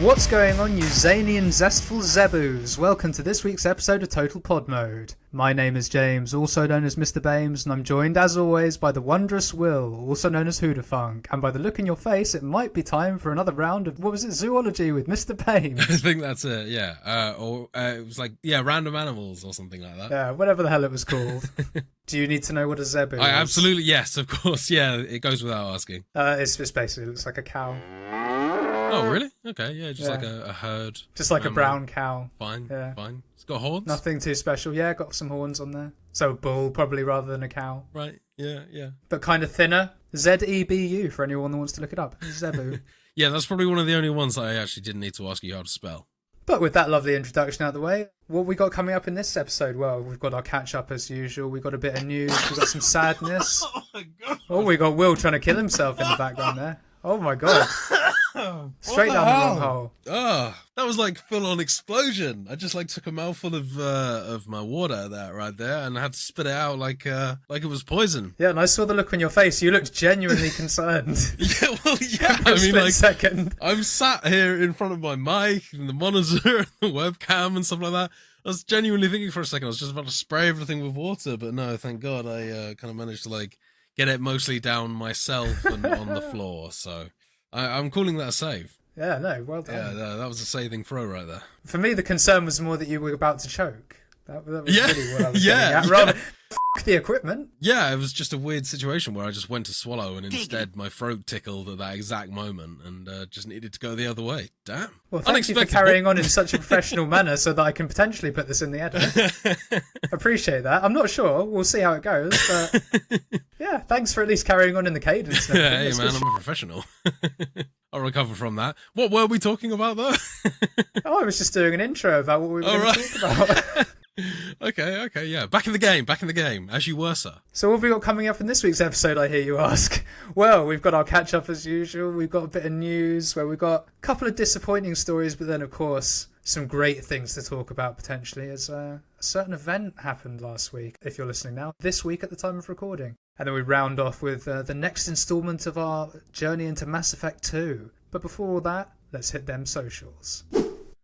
What's going on, you zany and zestful zebus? Welcome to this week's episode of Total Pod Mode. My name is James, also known as Mr. Bames, and I'm joined as always by the wondrous Will, also known as Hoodafunk. And by the look in your face, it might be time for another round of, zoology with Mr. Bames? I think that's it, yeah. It was like, random animals or something like that. Yeah, whatever the hell it was called. Do you need to know what a zebu is? Absolutely, yes, of course, yeah, it goes without asking. It's basically, it looks like a cow. Oh, really? Okay, yeah, just like a herd. Just like a brown cow. Fine, yeah. Fine. It's got horns? Nothing too special. Yeah, got some horns on there. So a bull, probably, rather than a cow. Right, yeah. But kind of thinner. Zebu, for anyone that wants to look it up. Zebu. Yeah, that's probably one of the only ones that I actually didn't need to ask you how to spell. But with that lovely introduction out of the way, what we got coming up in this episode? Well, we've got our catch-up as usual. We've got a bit of news. We've got some sadness. Oh, my God. Oh, we got Will trying to kill himself in the background there. Oh, my God. Straight down the wrong hole. Oh, that was like full-on explosion. I just took a mouthful of my water right there, and I had to spit it out like it was poison. Yeah, and I saw the look on your face. You looked genuinely concerned. Yeah. I mean, second. I'm sat here in front of my mic and the monitor and the webcam and stuff like that. I was genuinely thinking for a second I was just about to spray everything with water, but no, thank God I kind of managed to get it mostly down myself and on the floor. So I'm calling that a save. Yeah, no, well done. Yeah, that was a saving throw right there. For me, the concern was more that you were about to choke. That was really what I was getting at. Rather, the equipment. Yeah, it was just a weird situation where I just went to swallow and instead my throat tickled at that exact moment and just needed to go the other way. Damn. Well, thank you for carrying on in such a professional manner so that I can potentially put this in the edit. Appreciate that. I'm not sure. We'll see how it goes. But yeah, thanks for at least carrying on in the cadence. Yeah, hey man, I'm a professional. I'll recover from that. What were we talking about though? I was just doing an intro about what we were going to talk about. Okay, yeah. Back in the game, as you were, sir. So what have we got coming up in this week's episode, I hear you ask? Well, we've got our catch-up as usual. We've got a bit of news where we've got a couple of disappointing stories, but then, of course, some great things to talk about, potentially, as a certain event happened last week, if you're listening now, this week at the time of recording. And then we round off with the next instalment of our journey into Mass Effect 2. But before all that, let's hit them socials.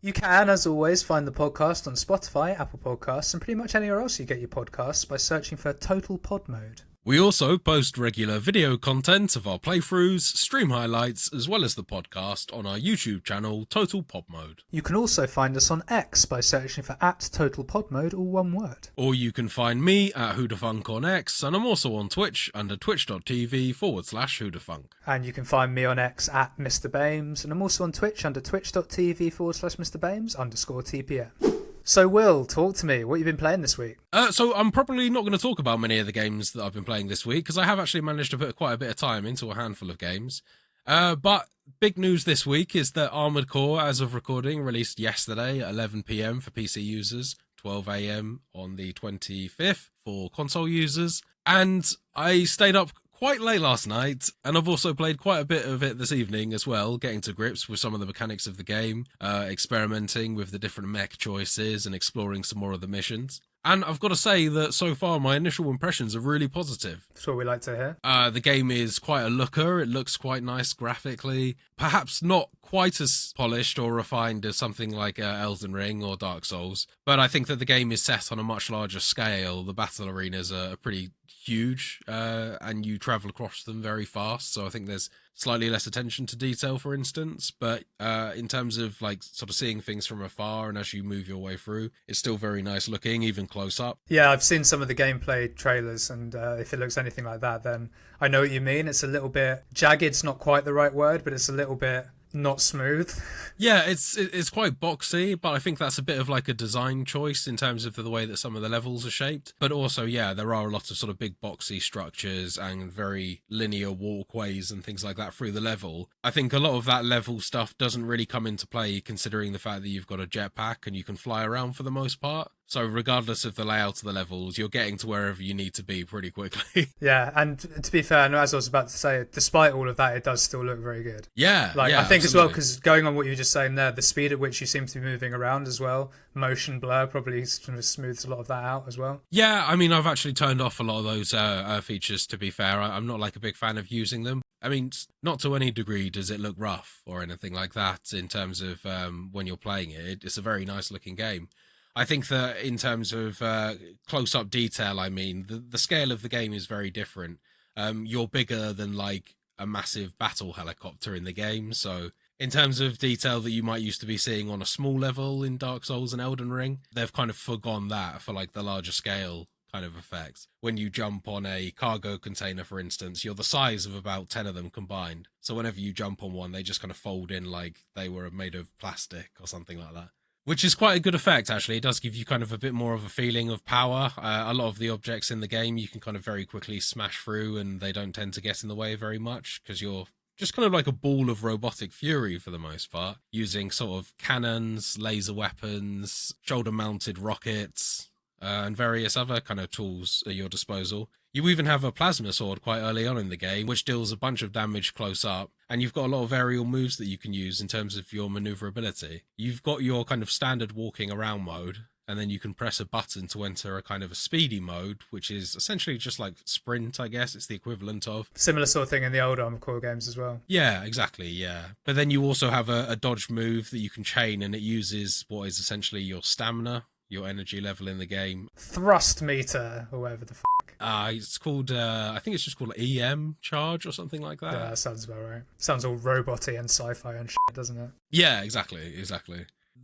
You can, as always, find the podcast on Spotify, Apple Podcasts, and pretty much anywhere else you get your podcasts by searching for Total Pod Mode. We also post regular video content of our playthroughs, stream highlights, as well as the podcast on our YouTube channel, Total Pod Mode. You can also find us on X by searching for @TotalPodMode, all one word. Or you can find me at Hoodafunk on X, and I'm also on Twitch under twitch.tv/Hoodafunk. And you can find me on X at Mr. Bames, and I'm also on Twitch under twitch.tv/MrBames_TPM. So, Will, talk to me. What have you been playing this week? So I'm probably not going to talk about many of the games that I've been playing this week, because I have actually managed to put quite a bit of time into a handful of games. But big news this week is that Armored Core, as of recording, released yesterday at 11 PM for PC users, 12 AM on the 25th for console users. And I stayed up quite late last night, and I've also played quite a bit of it this evening as well, getting to grips with some of the mechanics of the game, experimenting with the different mech choices and exploring some more of the missions. And I've got to say that so far my initial impressions are really positive. That's what we like to hear. The game is quite a looker. It looks quite nice graphically. Perhaps not quite as polished or refined as something like Elden Ring or Dark Souls. But I think that the game is set on a much larger scale. The battle arenas are pretty huge, and you travel across them very fast. So I think there's slightly less attention to detail, for instance. But in terms of sort of seeing things from afar and as you move your way through, it's still very nice looking, even close up. Yeah, I've seen some of the gameplay trailers, and if it looks anything like that, then I know what you mean. It's a little bit jagged's not quite the right word, but it's a little bit not smooth. Yeah, it's quite boxy, but I think that's a bit of a design choice in terms of the way that some of the levels are shaped. But also, yeah, there are a lot of sort of big boxy structures and very linear walkways and things like that through the level. I think a lot of that level stuff doesn't really come into play considering the fact that you've got a jetpack and you can fly around for the most part. So regardless of the layout of the levels, you're getting to wherever you need to be pretty quickly. Yeah, and to be fair, as I was about to say, despite all of that, it does still look very good. Yeah, I think absolutely. as well, because going on what you were just saying there, the speed at which you seem to be moving around as well, motion blur probably sort of smooths a lot of that out as well. Yeah, I mean, I've actually turned off a lot of those features, to be fair. I'm not a big fan of using them. I mean, not to any degree does it look rough or anything like that in terms of when you're playing it. It's a very nice looking game. I think that in terms of close-up detail, I mean, the scale of the game is very different. You're bigger than like a massive battle helicopter in the game, so in terms of detail that you might used to be seeing on a small level in Dark Souls and Elden Ring, they've kind of forgone that for like the larger scale kind of effects. When you jump on a cargo container, for instance, you're the size of about 10 of them combined. So whenever you jump on one, they just kind of fold in like they were made of plastic or something like that. Which is quite a good effect, actually. It does give you kind of a bit more of a feeling of power. A lot of the objects in the game you can kind of very quickly smash through, and they don't tend to get in the way very much because you're just kind of like a ball of robotic fury for the most part, using sort of cannons, laser weapons, shoulder-mounted rockets, and various other kind of tools at your disposal. You even have a plasma sword quite early on in the game, which deals a bunch of damage close up, and you've got a lot of aerial moves that you can use in terms of your maneuverability. You've got your kind of standard walking around mode, and then you can press a button to enter a kind of a speedy mode, which is essentially just like sprint, I guess. It's the equivalent of. Similar sort of thing in the old Armored Core games as well. Yeah, exactly, yeah. But then you also have a dodge move that you can chain, and it uses what is essentially your stamina, your energy level in the game. Thrust meter, or whatever the it's called, I think it's just called EM charge or something like that. Yeah, that sounds about right. Sounds all roboty and sci-fi and shit, doesn't it? Yeah, exactly.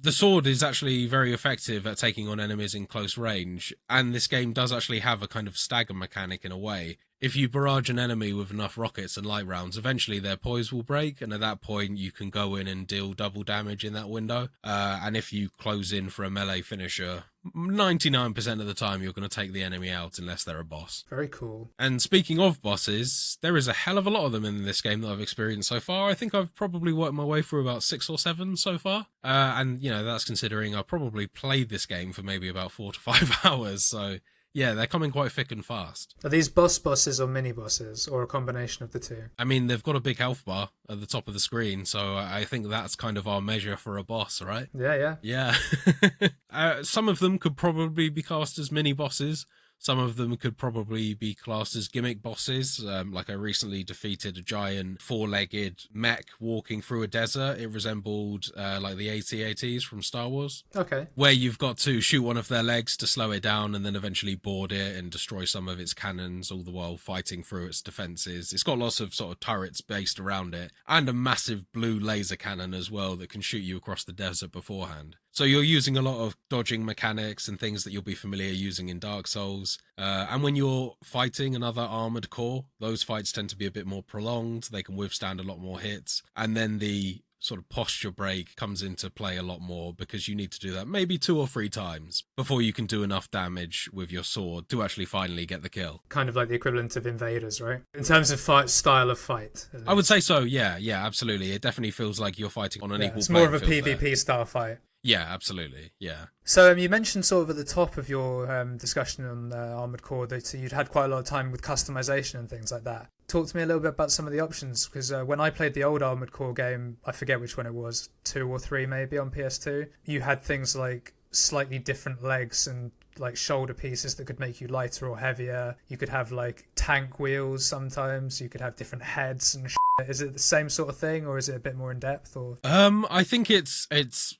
The sword is actually very effective at taking on enemies in close range, and this game does actually have a kind of stagger mechanic in a way. If you barrage an enemy with enough rockets and light rounds, eventually their poise will break, and at that point you can go in and deal double damage in that window. And if you close in for a melee finisher, 99% of the time you're going to take the enemy out unless they're a boss. Very cool. And speaking of bosses, there is a hell of a lot of them in this game that I've experienced so far. I think I've probably worked my way through about 6 or 7 so far. And, you know, that's considering I probably played this game for maybe about 4 to 5 hours, so yeah, they're coming quite thick and fast. Are these bosses or mini-bosses, or a combination of the two? I mean, they've got a big health bar at the top of the screen, so I think that's kind of our measure for a boss, right? Yeah. Yeah. Some of them could probably be cast as mini-bosses. Some of them could probably be classed as gimmick bosses. Like I recently defeated a giant 4-legged mech walking through a desert. It resembled like the AT-ATs from Star Wars. Okay. Where you've got to shoot one of their legs to slow it down and then eventually board it and destroy some of its cannons, all the while fighting through its defenses. It's got lots of sort of turrets based around it and a massive blue laser cannon as well that can shoot you across the desert beforehand. So you're using a lot of dodging mechanics and things that you'll be familiar using in Dark Souls. And when you're fighting another Armored Core, those fights tend to be a bit more prolonged. They can withstand a lot more hits. And then the sort of posture break comes into play a lot more because you need to do that maybe 2 or 3 times before you can do enough damage with your sword to actually finally get the kill. Kind of like the equivalent of Invaders, right? In terms of style of fight. I would say so, yeah, absolutely. It definitely feels like you're fighting on an equal it's more of a PvP PvP style fight. Yeah, absolutely, yeah. So you mentioned sort of at the top of your discussion on Armored Core that you'd had quite a lot of time with customization and things like that. Talk to me a little bit about some of the options, because when I played the old Armored Core game, I forget which one it was, 2 or 3 maybe on PS2, you had things like slightly different legs and like shoulder pieces that could make you lighter or heavier. You could have like tank wheels sometimes. You could have different heads and shit. Is it the same sort of thing, or is it a bit more in depth? Or I think it's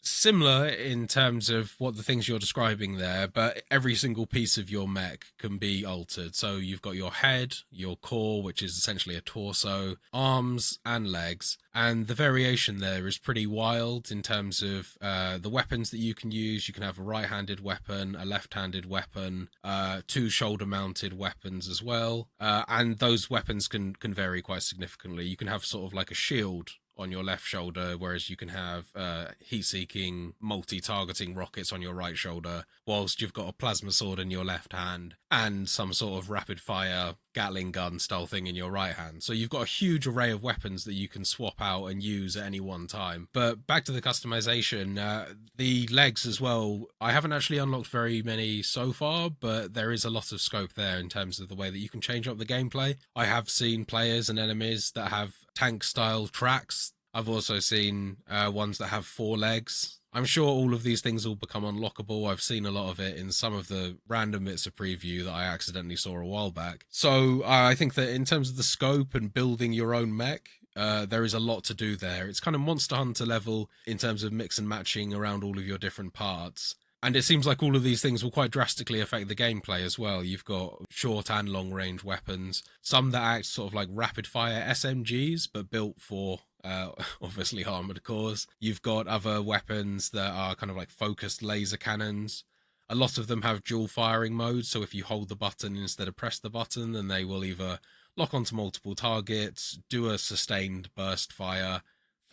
similar in terms of what the things you're describing there, but every single piece of your mech can be altered. So you've got your head, your core, which is essentially a torso, arms and legs. And the variation there is pretty wild in terms of the weapons that you can use. You can have a right-handed weapon, a left-handed weapon, 2 shoulder-mounted weapons as well. And those weapons can vary quite significantly. You can have sort of like a shield on your left shoulder, whereas you can have heat-seeking, multi-targeting rockets on your right shoulder, whilst you've got a plasma sword in your left hand and some sort of rapid-fire Gatling gun style thing in your right hand. So you've got a huge array of weapons that you can swap out and use at any one time. But back to the customization, the legs as well, I haven't actually unlocked very many so far, but there is a lot of scope there in terms of the way that you can change up the gameplay. I have seen players and enemies that have tank style tracks. I've also seen ones that have 4 legs. I'm sure all of these things will become unlockable. I've seen a lot of it in some of the random bits of preview that I accidentally saw a while back. So I think that in terms of the scope and building your own mech, there is a lot to do there. It's kind of Monster Hunter level in terms of mix and matching around all of your different parts. And it seems like all of these things will quite drastically affect the gameplay as well. You've got short and long range weapons, some that act sort of like rapid fire SMGs, but built for obviously armored cores. You've got other weapons that are kind of like focused laser cannons. A lot of them have dual firing modes, so if you hold the button instead of press the button, then they will either lock onto multiple targets, do a sustained burst fire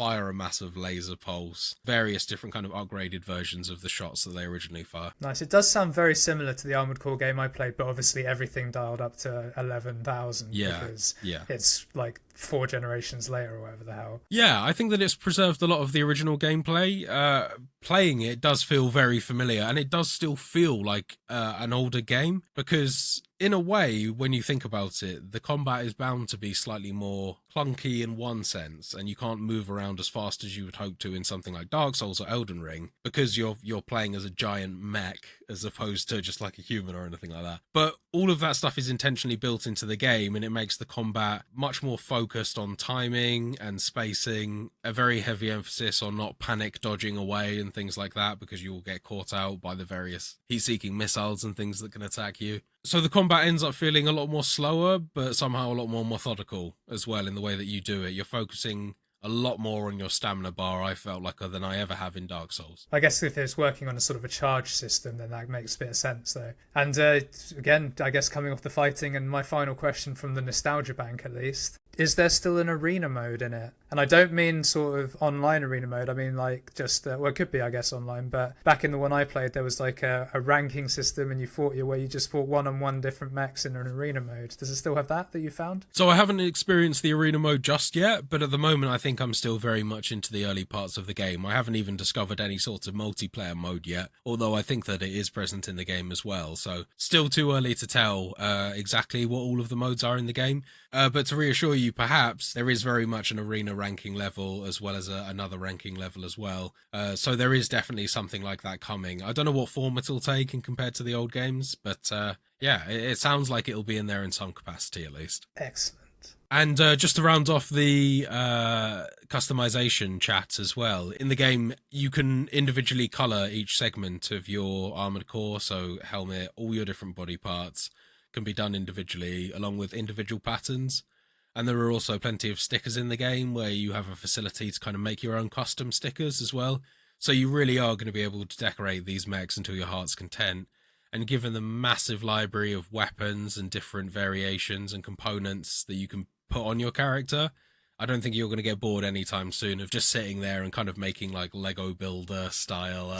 a massive laser pulse, various different kind of upgraded versions of the shots that they originally fire. Nice. It does sound very similar to the Armored Core game I played, but obviously everything dialed up to 11,000 because it's like 4 generations later or whatever the hell. Yeah, I think that it's preserved a lot of the original gameplay. Playing it does feel very familiar, and it does still feel like an older game, because in a way, when you think about it, the combat is bound to be slightly more clunky in one sense, and you can't move around as fast as you would hope to in something like Dark Souls or Elden Ring, because you're playing as a giant mech as opposed to just like a human or anything like that. But all of that stuff is intentionally built into the game, and it makes the combat much more focused on timing and spacing, a very heavy emphasis on not panic dodging away and things like that, because you will get caught out by the various heat-seeking missiles and things that can attack you. So the combat ends up feeling a lot more slower, but somehow a lot more methodical as well in the way that you do it. You're focusing a lot more on your stamina bar, I felt like, than I ever have in Dark Souls. I guess if it's working on a sort of a charge system, then that makes a bit of sense, though. And again, I guess coming off the fighting, and my final question from the Nostalgia Bank at least, is there still an arena mode in it? And I don't mean sort of online arena mode. I mean like just, well, it could be, I guess, online. But back in the one I played, there was like a ranking system, and you fought your way. You just fought one-on-one different mechs in an arena mode. Does it still have that you found? So I haven't experienced the arena mode just yet, but at the moment I think I'm still very much into the early parts of the game. I haven't even discovered any sort of multiplayer mode yet, although I think that it is present in the game as well. So still too early to tell exactly what all of the modes are in the game. But to reassure you, perhaps, there is very much an arena ranking level as well as another ranking level as well. So there is definitely something like that coming. I don't know what form it'll take in compared to the old games, but yeah, it sounds like it'll be in there in some capacity at least. Excellent. And just to round off the customization chat as well, in the game you can individually colour each segment of your armoured core, so helmet, all your different body parts can be done individually along with individual patterns. And there are also plenty of stickers in the game where you have a facility to kind of make your own custom stickers as well. So you really are going to be able to decorate these mechs until your heart's content. And given the massive library of weapons and different variations and components that you can put on your character, I don't think you're going to get bored anytime soon of just sitting there and kind of making like Lego Builder style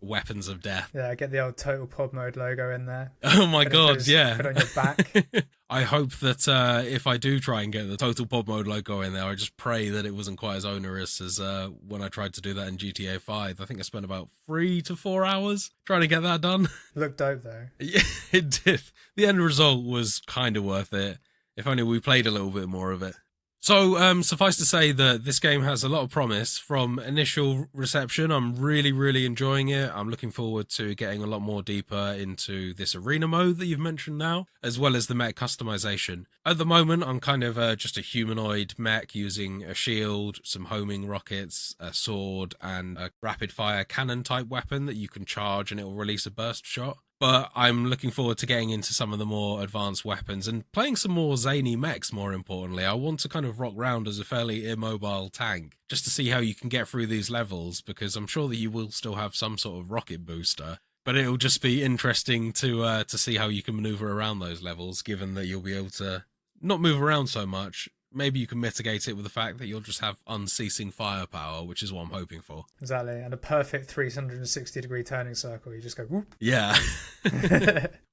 weapons of death. Yeah, get the old Total Pod Mode logo in there. Oh my god, yeah. Put on your back. I hope that if I do try and get the Total Pod Mode logo in there, I just pray that it wasn't quite as onerous as when I tried to do that in GTA 5. I think I spent about 3 to 4 hours trying to get that done. Looked dope though. Yeah, it did. The end result was kind of worth it. If only we played a little bit more of it. So, suffice to say that this game has a lot of promise from initial reception. I'm really, really enjoying it. I'm looking forward to getting a lot more deeper into this arena mode that you've mentioned now, as well as the mech customization. At the moment, I'm kind of just a humanoid mech using a shield, some homing rockets, a sword, and a rapid-fire cannon-type weapon that you can charge and it will release a burst shot. But I'm looking forward to getting into some of the more advanced weapons and playing some more zany mechs, more importantly. I want to kind of rock round as a fairly immobile tank, just to see how you can get through these levels, because I'm sure that you will still have some sort of rocket booster. But it'll just be interesting to see how you can maneuver around those levels, given that you'll be able to not move around so much. Maybe you can mitigate it with the fact that you'll just have unceasing firepower, which is what I'm hoping for. Exactly, and a perfect 360-degree turning circle. You just go, whoop. Yeah.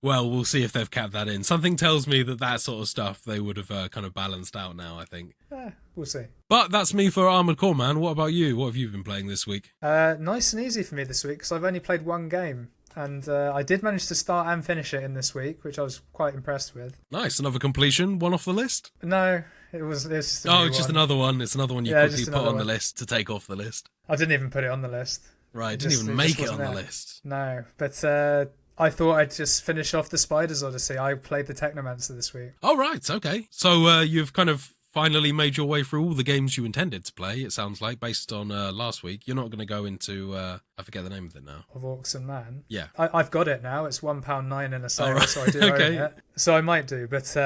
Well, we'll see if they've kept that in. Something tells me that sort of stuff they would have kind of balanced out now, I think. We'll see. But that's me for Armored Core, man. What about you? What have you been playing this week? Nice and easy for me this week, because I've only played one game. And I did manage to start and finish it in this week, which I was quite impressed with. Nice. Another completion? One off the list? No, it's just it's just another one. It's another one you quickly put on the list to take off the list. I didn't even put it on the list. Right, It didn't even just make it wasn't on the there. list. No, but I thought I'd just finish off the Spiders Odyssey. I played the Technomancer this week. Oh, right, okay. So you've kind of finally made your way through all the games you intended to play, it sounds like, based on last week. You're not going to go into, I forget the name of it now. Of Orcs and Man. Yeah. I've got it now. It's £1.09 in a sale, right. so I do own Okay. it. So I might do, but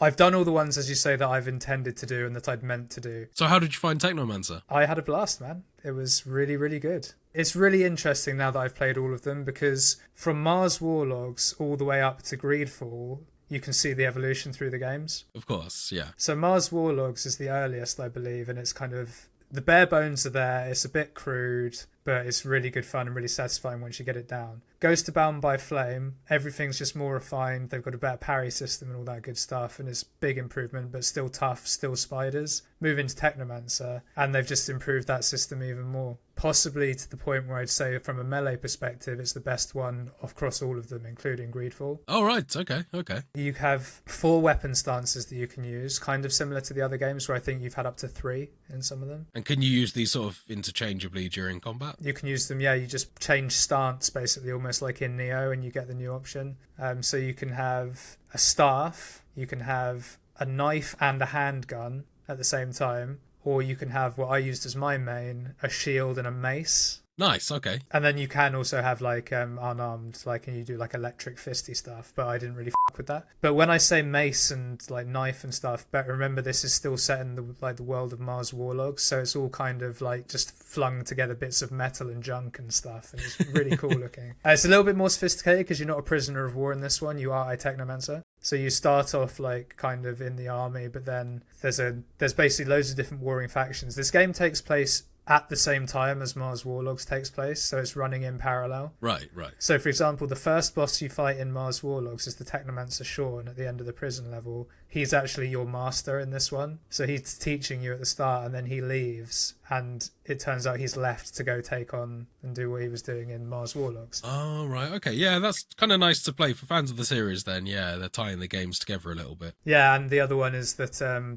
I've done all the ones, as you say, that I've intended to do and that I'd meant to do. So how did you find Technomancer? I had a blast, man. It was really, really good. It's really interesting now that I've played all of them, because from Mars Warlogs all the way up to Greedfall, you can see the evolution through the games. Of course, yeah. So Mars Warlogs is the earliest, I believe, and it's kind of... The bare bones are there. It's a bit crude, but it's really good fun and really satisfying once you get it down. Goes to Bound by Flame. Everything's just more refined. They've got a better parry system and all that good stuff, and it's big improvement, but still tough, still spiders. Move into Technomancer, and they've just improved that system even more. Possibly to the point where I'd say from a melee perspective, it's the best one across all of them, including Greedfall. Oh, right, okay. You have 4 weapon stances that you can use, kind of similar to the other games where I think you've had up to 3 in some of them. And can you use these sort of interchangeably during combat? You can use them, yeah, you just change stance basically, almost like in Neo, and you get the new option. So you can have a staff, you can have a knife and a handgun at the same time, or you can have what I used as my main, a shield and a mace. Nice, okay. And then you can also have like unarmed, like, and you do like electric fisty stuff, but I didn't really with that. But when I say mace and like knife and stuff, but remember this is still set in the world of Mars Warlogs, so it's all kind of like just flung together bits of metal and junk and stuff, and it's really cool looking. It's a little bit more sophisticated because you're not a prisoner of war in this one, you are a Technomancer. So you start off like kind of in the army, but then there's basically loads of different warring factions. This game takes place at the same time as Mars Warlogs takes place, so it's running in parallel. Right. So, for example, the first boss you fight in Mars Warlogs is the Technomancer Sean at the end of the prison level. He's actually your master in this one, so he's teaching you at the start, and then he leaves, and it turns out he's left to go take on and do what he was doing in Mars Warlogs. Oh, right, okay. Yeah, that's kind of nice to play for fans of the series then. Yeah, they're tying the games together a little bit. Yeah, and the other one is that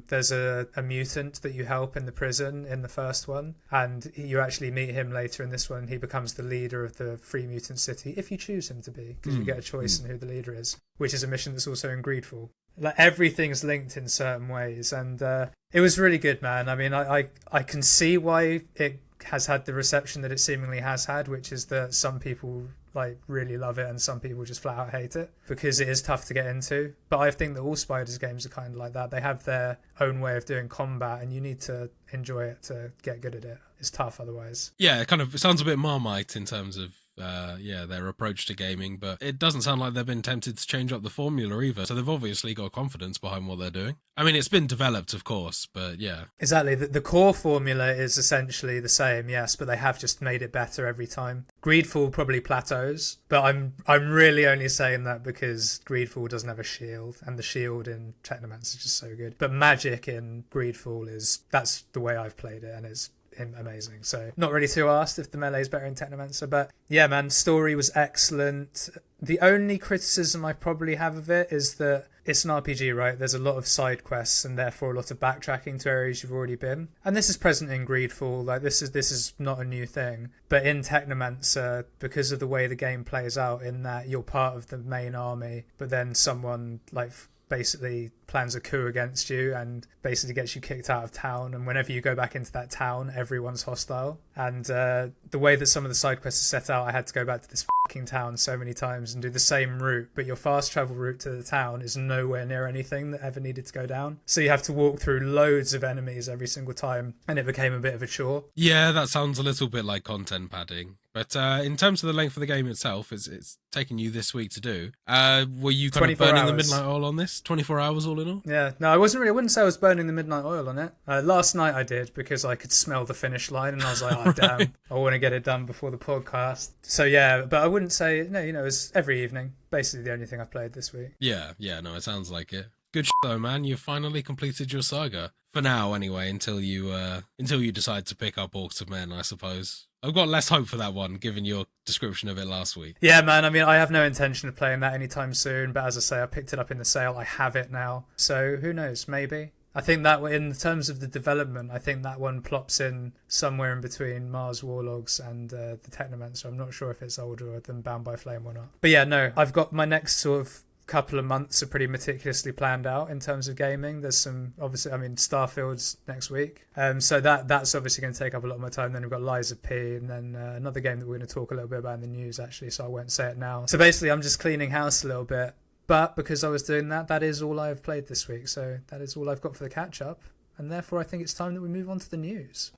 there's a mutant that you help in the prison in the first one, and you actually meet him later in this one. He becomes the leader of the Free Mutant City, if you choose him to be, because you get a choice in who the leader is, which is a mission that's also in Greedfall. Like, everything's linked in certain ways, and it was really good, man. I mean, I can see why it has had the reception that it seemingly has had, which is that some people like really love it and some people just flat out hate it because it is tough to get into. But I think that all Spiders games are kind of like that. They have their own way of doing combat, and you need to enjoy it to get good at it. It's tough otherwise. Yeah, it sounds a bit Marmite in terms of their approach to gaming, but it doesn't sound like they've been tempted to change up the formula either, so they've obviously got confidence behind what they're doing. I mean, it's been developed, of course, but yeah. Exactly. The core formula is essentially the same, yes, but they have just made it better every time. Greedfall probably plateaus, but I'm really only saying that because Greedfall doesn't have a shield, and the shield in Technomancer is just so good. But magic in Greedfall that's the way I've played it, and it's amazing. So not really too asked if the melee is better in Technomancer, but yeah, man, story was excellent. The only criticism I probably have of it is that it's an RPG, right? There's a lot of side quests and therefore a lot of backtracking to areas you've already been. And this is present in Greedfall. Like this is not a new thing. But in Technomancer, because of the way the game plays out, in that you're part of the main army, but then someone like basically plans a coup against you and basically gets you kicked out of town, and whenever you go back into that town everyone's hostile. And the way that some of the side quests are set out, I had to go back to this fucking town so many times and do the same route, but your fast travel route to the town is nowhere near anything that ever needed to go down, so you have to walk through loads of enemies every single time, and it became a bit of a chore. Yeah, that sounds a little bit like content padding. But in terms of the length of the game itself, it's taken you this week to do. Were you kind of burning the midnight oil on this? 24 hours all in all? Yeah, no, I wouldn't say I was burning the midnight oil on it. Last night I did, because I could smell the finish line, and I was like, oh, damn, I want to get it done before the podcast. So yeah, but I wouldn't say, no, it was every evening. Basically the only thing I've played this week. Yeah, no, it sounds like it. Good though, man. You've finally completed your saga. For now, anyway, until you decide to pick up Orcs of Men, I suppose. I've got less hope for that one, given your description of it last week. Yeah, man, I mean, I have no intention of playing that anytime soon, but as I say, I picked it up in the sale. I have it now. So who knows? Maybe. I think that in terms of the development, I think that one plops in somewhere in between Mars Warlogs and the Technomancer. I'm not sure if it's older than Bound by Flame or not. But yeah, no, I've got my next sort of couple of months are pretty meticulously planned out in terms of gaming. There's some, obviously, I mean, Starfield's next week. So that's obviously going to take up a lot of my time. Then we've got Lies of P, and then another game that we're going to talk a little bit about in the news, actually, so I won't say it now. So basically, I'm just cleaning house a little bit. But because I was doing that, that is all I've played this week. So that is all I've got for the catch-up. And therefore, I think it's time that we move on to the news.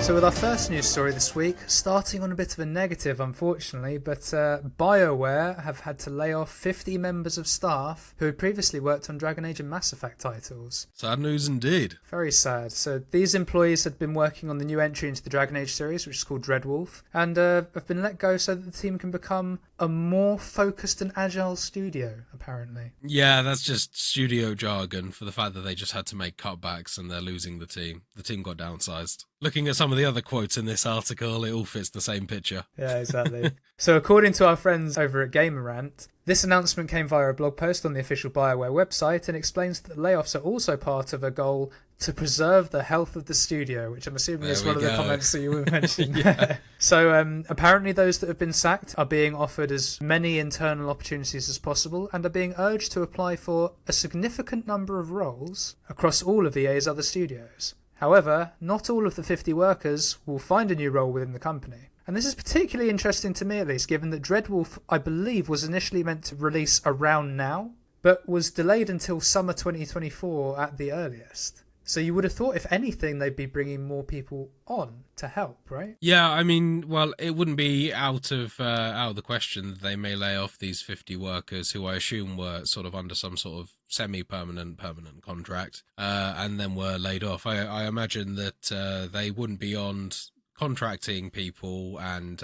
So with our first news story this week, starting on a bit of a negative, unfortunately, but BioWare have had to lay off 50 members of staff who had previously worked on Dragon Age and Mass Effect titles. Sad news indeed. Very sad. So these employees had been working on the new entry into the Dragon Age series, which is called Dreadwolf, and have been let go so that the team can become a more focused and agile studio, apparently. Yeah, that's just studio jargon for the fact that they just had to make cutbacks and they're losing the team. The team got downsized. Looking at some of the other quotes in this article, it all fits the same picture. Yeah, exactly. So according to our friends over at Gamerant, this announcement came via a blog post on the official BioWare website and explains that the layoffs are also part of a goal to preserve the health of the studio, which I'm assuming is one of the comments that you were mentioning. Yeah. So apparently those that have been sacked are being offered as many internal opportunities as possible and are being urged to apply for a significant number of roles across all of EA's other studios. However, not all of the 50 workers will find a new role within the company. And this is particularly interesting to me, at least, given that Dreadwolf, I believe, was initially meant to release around now, but was delayed until summer 2024 at the earliest. So you would have thought, if anything, they'd be bringing more people on to help, right? Yeah, I mean, well, it wouldn't be out of the question that they may lay off these 50 workers who I assume were sort of under some sort of semi-permanent, permanent contract, and then were laid off. I imagine that they wouldn't be on contracting people and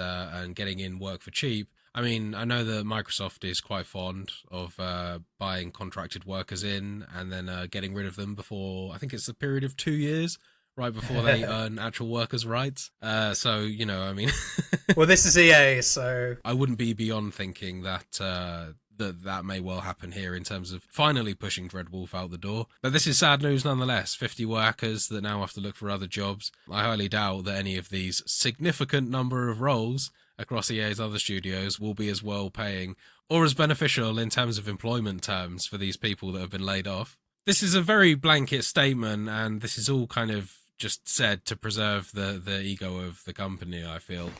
getting in work for cheap. I mean, I know that Microsoft is quite fond of buying contracted workers in and then getting rid of them before, I think it's a period of 2 years, right before they earn actual workers' rights. So, you know, I mean... Well, this is EA, so... I wouldn't be beyond thinking that... that may well happen here in terms of finally pushing Dreadwolf out the door. But this is sad news nonetheless. 50 workers that now have to look for other jobs. I highly doubt that any of these significant number of roles across EA's other studios will be as well paying or as beneficial in terms of employment terms for these people that have been laid off. This is a very blanket statement, and this is all kind of just said to preserve the ego of the company, I feel.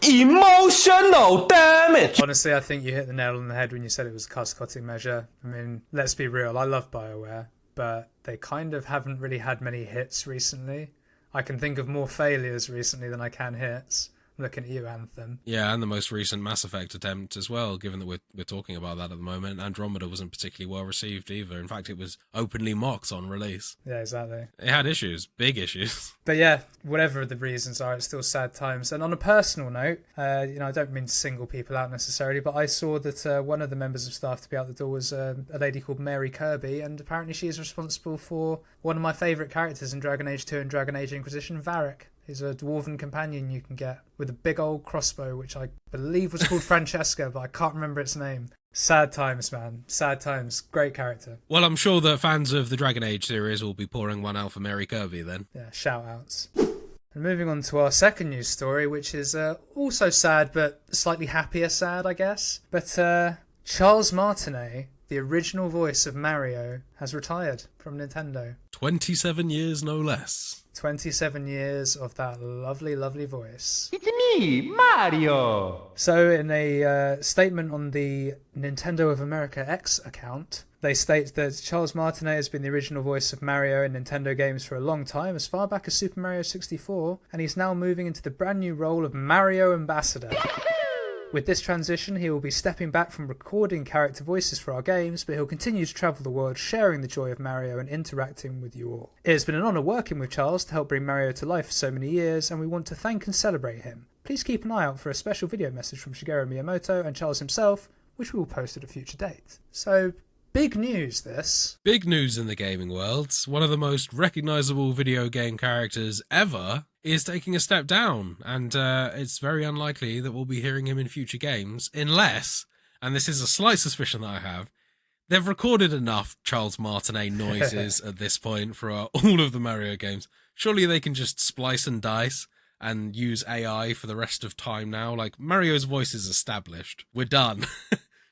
Emotional damage! Honestly, I think you hit the nail on the head when you said it was a cost-cutting measure. I mean, let's be real, I love BioWare, but they kind of haven't really had many hits recently. I can think of more failures recently than I can hits. I'm looking at you, Anthem. Yeah, and the most recent Mass Effect attempt as well, given that we're talking about that at the moment. Andromeda wasn't particularly well received either. In fact, it was openly mocked on release. Yeah, exactly. It had issues, big issues. But yeah, whatever the reasons are, it's still sad times. And on a personal note, I don't mean to single people out necessarily, but I saw that one of the members of staff to be out the door was a lady called Mary Kirby, and apparently she is responsible for one of my favourite characters in Dragon Age 2 and Dragon Age Inquisition, Varric. He's a dwarven companion you can get with a big old crossbow, which I believe was called Francesca, but I can't remember its name. Sad times, man. Sad times. Great character. Well, I'm sure that fans of the Dragon Age series will be pouring one out for Mary Kirby then. Yeah, shout outs. And moving on to our second news story, which is also sad, but slightly happier sad, I guess. But Charles Martinet, the original voice of Mario, has retired from Nintendo. 27 years, no less. 27 years of that lovely, lovely voice. It's me, Mario! So in a statement on the Nintendo of America X account, they state that Charles Martinet has been the original voice of Mario in Nintendo games for a long time, as far back as Super Mario 64, and he's now moving into the brand new role of Mario Ambassador. With this transition, he will be stepping back from recording character voices for our games, but he'll continue to travel the world sharing the joy of Mario and interacting with you all. It has been an honour working with Charles to help bring Mario to life for so many years, and we want to thank and celebrate him. Please keep an eye out for a special video message from Shigeru Miyamoto and Charles himself, which we will post at a future date. So, big news this. Big news in the gaming world. One of the most recognisable video game characters ever is taking a step down, and it's very unlikely that we'll be hearing him in future games, unless, and this is a slight suspicion that I have, they've recorded enough Charles Martinet noises at this point for all of the Mario games. Surely they can just splice and dice and use AI for the rest of time now. Like, Mario's voice is established. We're done.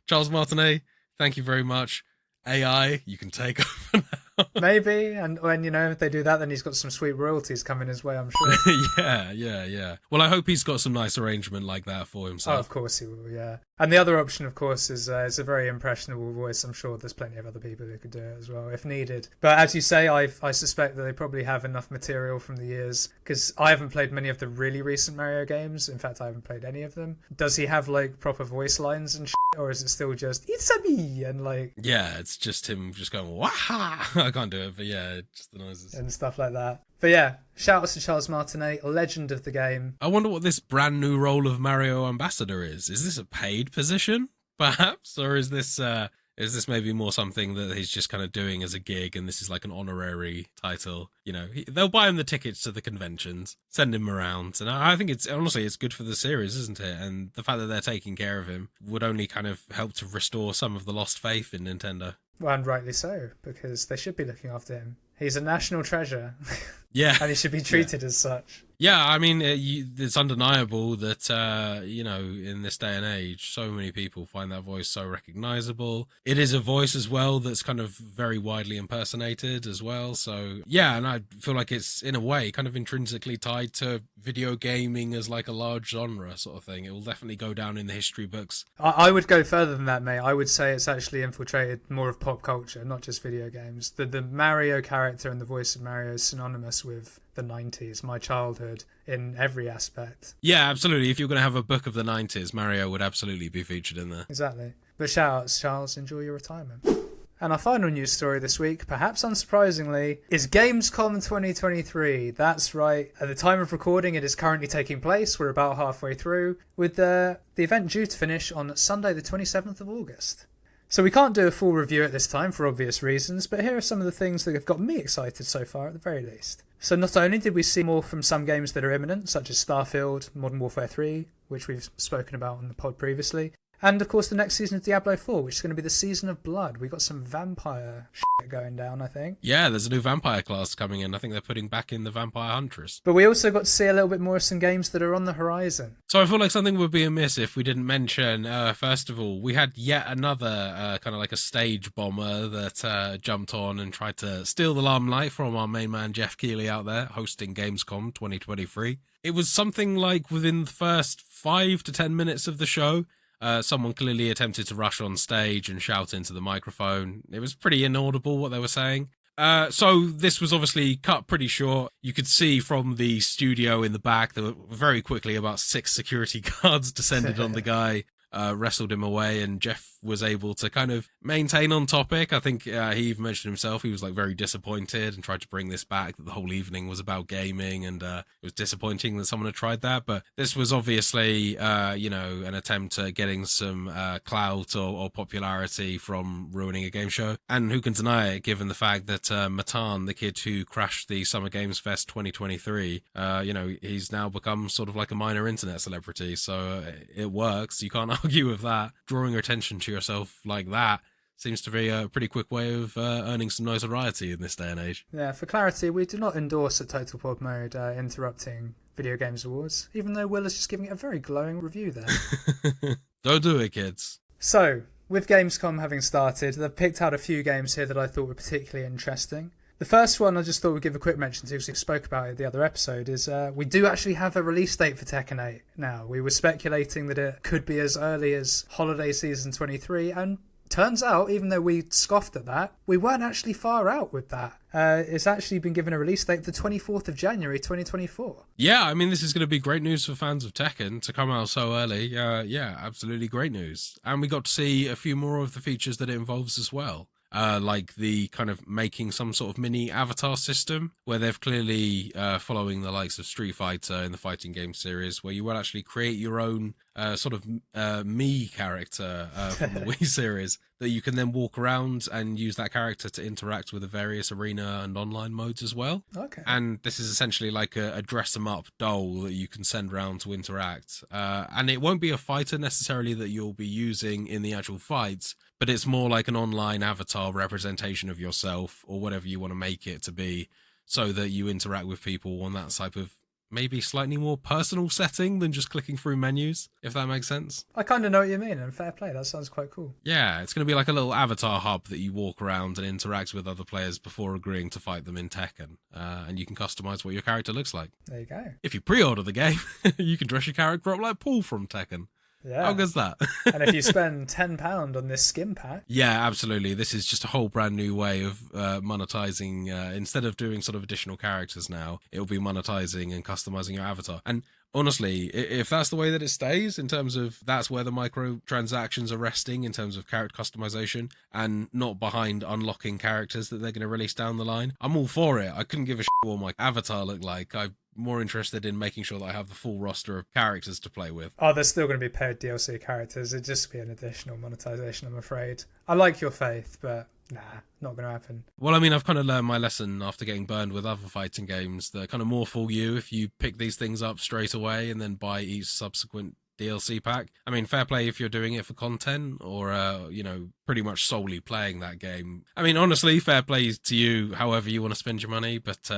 Charles Martinet, thank you very much. AI, you can take over now. Maybe, and when, if they do that, then he's got some sweet royalties coming his way, I'm sure. Yeah. Well, I hope he's got some nice arrangement like that for himself. Oh, of course he will, yeah. And the other option, of course, is a very impressionable voice. I'm sure there's plenty of other people who could do it as well, if needed. But as you say, I suspect that they probably have enough material from the years, because I haven't played many of the really recent Mario games. In fact, I haven't played any of them. Does he have, proper voice lines and shit, or is it still just, it's a me, and Yeah, it's just him just going, waha! I can't do it, but yeah, just the noises. And stuff like that. But yeah, shout out to Charles Martinet, a legend of the game. I wonder what this brand new role of Mario Ambassador is. Is this a paid position, perhaps? Or is this maybe more something that he's just kind of doing as a gig, and this is like an honorary title? They'll buy him the tickets to the conventions, send him around. And I think it's good for the series, isn't it? And the fact that they're taking care of him would only kind of help to restore some of the lost faith in Nintendo. Well, and rightly so, because they should be looking after him. He's a national treasure. Yeah. And he should be treated as such. Yeah, I mean, it's undeniable that, in this day and age, so many people find that voice so recognizable. It is a voice as well that's kind of very widely impersonated as well. So, yeah, and I feel like it's, in a way, kind of intrinsically tied to video gaming as like a large genre sort of thing. It will definitely go down in the history books. I would go further than that, mate. I would say it's actually infiltrated more of pop culture, not just video games. The Mario character and the voice of Mario is synonymous with the 90s, my childhood, in every aspect. Yeah, absolutely. If you're going to have a book of the 90s, Mario would absolutely be featured in there. Exactly. But shout outs, Charles. Enjoy your retirement. And our final news story this week, perhaps unsurprisingly, is Gamescom 2023. That's right. At the time of recording, it is currently taking place. We're about halfway through, with the event due to finish on Sunday, the 27th of August. So we can't do a full review at this time for obvious reasons, but here are some of the things that have got me excited so far at the very least. So not only did we see more from some games that are imminent, such as Starfield, Modern Warfare 3, which we've spoken about on the pod previously, and of course the next season of Diablo 4, which is going to be the Season of Blood. We got some vampire shit going down, I think. Yeah, there's a new vampire class coming in. I think they're putting back in the Vampire Huntress. But we also got to see a little bit more of some games that are on the horizon. So I feel like something would be amiss if we didn't mention, first of all, we had yet another kind of like a stage bomber that jumped on and tried to steal the limelight from our main man Jeff Keighley out there hosting Gamescom 2023. It was something like within the first 5 to 10 minutes of the show, someone clearly attempted to rush on stage and shout into the microphone. It was pretty inaudible what they were saying. So this was obviously cut pretty short. You could see from the studio in the back that very quickly about 6 security guards descended on the guy, wrestled him away, and Jeff was able to kind of maintain on topic. I think he even mentioned himself he was like very disappointed and tried to bring this back, that the whole evening was about gaming, and it was disappointing that someone had tried that. But this was obviously an attempt at getting some clout or popularity from ruining a game show. And who can deny it, given the fact that Matan, the kid who crashed the Summer Games Fest 2023, he's now become sort of like a minor internet celebrity. So it works. You can't argue with that. Drawing attention to yourself like that seems to be a pretty quick way of earning some notoriety in this day and age. Yeah, for clarity, we do not endorse a total pod mode interrupting Video Games Awards, even though Will is just giving it a very glowing review there. Don't do it, kids. So, with Gamescom having started, they've picked out a few games here that I thought were particularly interesting. The first one I just thought we'd give a quick mention to, because we spoke about it the other episode, is we do actually have a release date for Tekken 8 now. We were speculating that it could be as early as holiday season 23, and turns out, even though we scoffed at that, we weren't actually far out with that. It's actually been given a release date for the 24th of January 2024. Yeah, I mean, this is going to be great news for fans of Tekken to come out so early. Yeah, absolutely great news. And we got to see a few more of the features that it involves as well. like the kind of making some sort of mini avatar system where they've clearly following the likes of Street Fighter in the fighting game series, where you will actually create your own sort of me character from the Wii series that you can then walk around and use that character to interact with the various arena and online modes as well. Okay. And this is essentially like a dress 'em up doll that you can send around to interact. And it won't be a fighter necessarily that you'll be using in the actual fights, but it's more like an online avatar representation of yourself or whatever you want to make it to be, so that you interact with people on that type of maybe slightly more personal setting than just clicking through menus, if that makes sense. I kind of know what you mean, and fair play. That sounds quite cool. Yeah, it's going to be like a little avatar hub that you walk around and interact with other players before agreeing to fight them in Tekken. And you can customize what your character looks like. There you go. If you pre-order the game, you can dress your character up like Paul from Tekken. Yeah. How good's that? And if you spend £10 on this skin pack... Yeah, absolutely. This is just a whole brand new way of monetizing. Instead of doing sort of additional characters now, it'll be monetizing and customizing your avatar. And honestly, if that's the way that it stays, in terms of that's where the microtransactions are resting in terms of character customization and not behind unlocking characters that they're going to release down the line, I'm all for it. I couldn't give a shit what my avatar looked like. I'm more interested in making sure that I have the full roster of characters to play with. Oh, there's still going to be paid DLC characters. It'd just be an additional monetization, I'm afraid. I like your faith, but nah, not going to happen. Well, I mean, I've kind of learned my lesson after getting burned with other fighting games. They're kind of more fool you if you pick these things up straight away and then buy each subsequent DLC pack. I mean, fair play if you're doing it for content or, pretty much solely playing that game. I mean, honestly, fair play to you, however you want to spend your money, but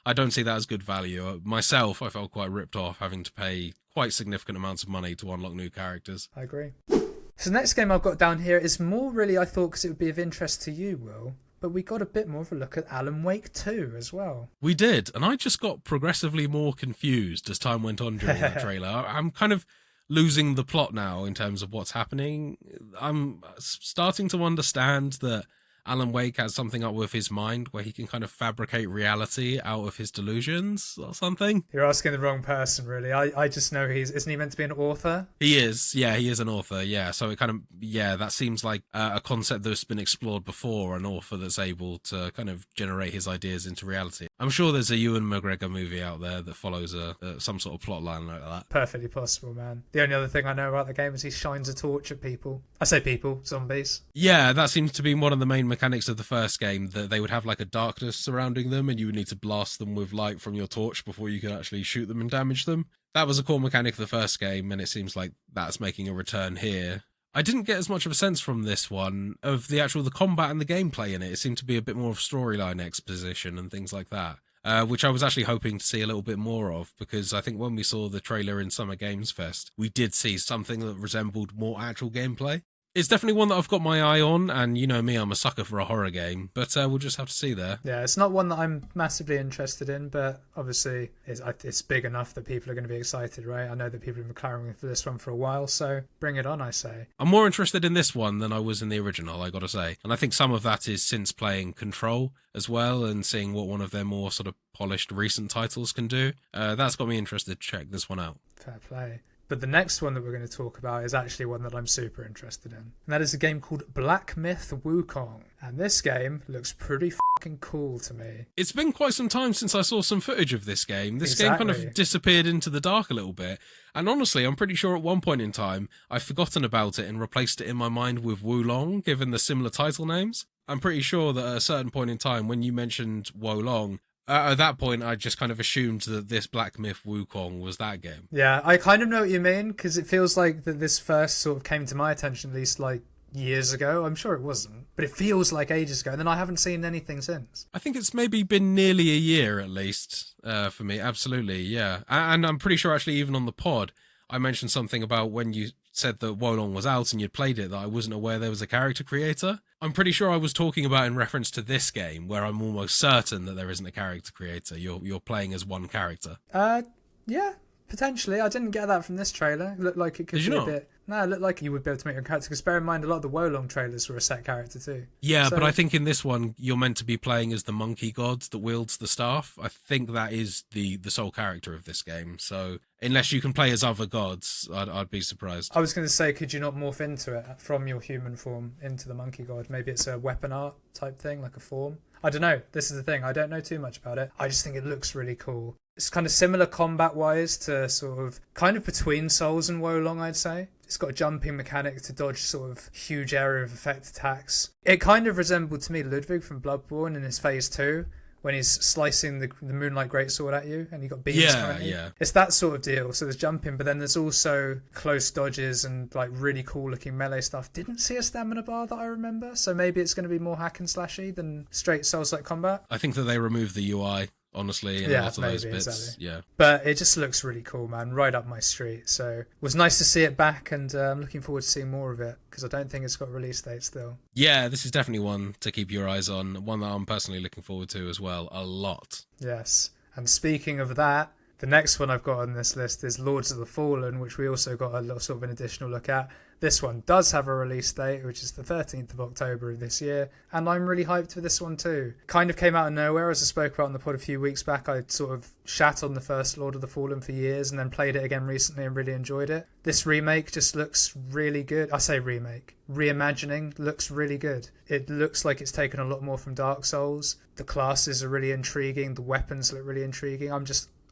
I don't see that as good value. Myself, I felt quite ripped off having to pay quite significant amounts of money to unlock new characters. I agree. So the next game I've got down here is more really, I thought, because it would be of interest to you, Will. But we got a bit more of a look at Alan Wake 2 as well. We did, and I just got progressively more confused as time went on during that trailer. I'm kind of losing the plot now in terms of what's happening. I'm starting to understand that Alan Wake has something up with his mind where he can kind of fabricate reality out of his delusions or something. You're asking the wrong person, really. I just know isn't he meant to be an author? He is. Yeah, he is an author. Yeah. So it kind of, that seems like a concept that's been explored before, an author that's able to kind of generate his ideas into reality. I'm sure there's a Ewan McGregor movie out there that follows some sort of plot line like that. Perfectly possible, man. The only other thing I know about the game is he shines a torch at people. I say people, zombies. Yeah, that seems to be one of the main mechanics of the first game, that they would have like a darkness surrounding them and you would need to blast them with light from your torch before you could actually shoot them and damage them. That was a core mechanic of the first game, and it seems like that's making a return here. I didn't get as much of a sense from this one of the combat and the gameplay in it. It seemed to be a bit more of storyline exposition and things like that. Which I was actually hoping to see a little bit more of, because I think when we saw the trailer in Summer Games Fest, we did see something that resembled more actual gameplay. It's definitely one that I've got my eye on, and you know me, I'm a sucker for a horror game, but we'll just have to see there. Yeah, it's not one that I'm massively interested in, but obviously it's big enough that people are going to be excited, right? I know that people have been clamoring for this one for a while, so bring it on, I say. I'm more interested in this one than I was in the original, I gotta say. And I think some of that is since playing Control as well, and seeing what one of their more sort of polished recent titles can do. That's got me interested to check this one out. Fair play. But the next one that we're going to talk about is actually one that I'm super interested in. And that is a game called Black Myth Wukong. And this game looks pretty fucking cool to me. It's been quite some time since I saw some footage of this game. This game kind of disappeared into the dark a little bit. And honestly, I'm pretty sure at one point in time, I've forgotten about it and replaced it in my mind with Wulong, given the similar title names. I'm pretty sure that at a certain point in time, when you mentioned Wulong, at that point, I just kind of assumed that this Black Myth Wukong was that game. Yeah, I kind of know what you mean, because it feels like that this first sort of came to my attention at least like years ago. I'm sure it wasn't, but it feels like ages ago, and then I haven't seen anything since. I think it's maybe been nearly a year at least for me, absolutely, yeah. And I'm pretty sure actually even on the pod, I mentioned something about when you said that Wolong was out and you'd played it, that I wasn't aware there was a character creator. I'm pretty sure I was talking about in reference to this game, where I'm almost certain that there isn't a character creator. You're playing as one character. Yeah, Potentially. I didn't get that from this trailer. It looked like it could Did you be not? a bit... No, it looked like you would be able to make your character. Because bear in mind, a lot of the Wolong trailers were a set character too. Yeah, So- but I think in this one, you're meant to be playing as the monkey god that wields the staff. I think that is the sole character of this game. So unless you can play as other gods, I'd be surprised. I was going to say, could you not morph into it from your human form into the monkey god? Maybe it's a weapon art type thing, like a form. I don't know. This is the thing. I don't know too much about it. I just think it looks really cool. It's kind of similar combat-wise to sort of kind of between Souls and Wolong, I'd say. It's got a jumping mechanic to dodge sort of huge area of effect attacks. It kind of resembled to me Ludwig from Bloodborne in his phase 2 when he's slicing the Moonlight Greatsword at you and you got beams coming at you. Yeah. It's that sort of deal. So there's jumping, but then there's also close dodges and like really cool looking melee stuff. Didn't see a stamina bar that I remember, so maybe it's going to be more hack and slashy than straight Souls-like combat. I think that they removed the UI, honestly, in a lot of those bits. Exactly. Yeah. But it just looks really cool, man. Right up my street. So it was nice to see it back, and I'm looking forward to seeing more of it because I don't think it's got a release date still. Yeah, this is definitely one to keep your eyes on. One that I'm personally looking forward to as well, a lot. Yes. And speaking of that, the next one I've got on this list is Lords of the Fallen, which we also got a little sort of an additional look at. This one does have a release date, which is the 13th of October of this year, and I'm really hyped for this one too. Kind of came out of nowhere, as I spoke about on the pod a few weeks back. I sort of shat on the first Lord of the Fallen for years and then played it again recently and really enjoyed it. This remake just looks really good. I say remake. Reimagining looks really good. It looks like it's taken a lot more from Dark Souls. The classes are really intriguing. The weapons look really intriguing.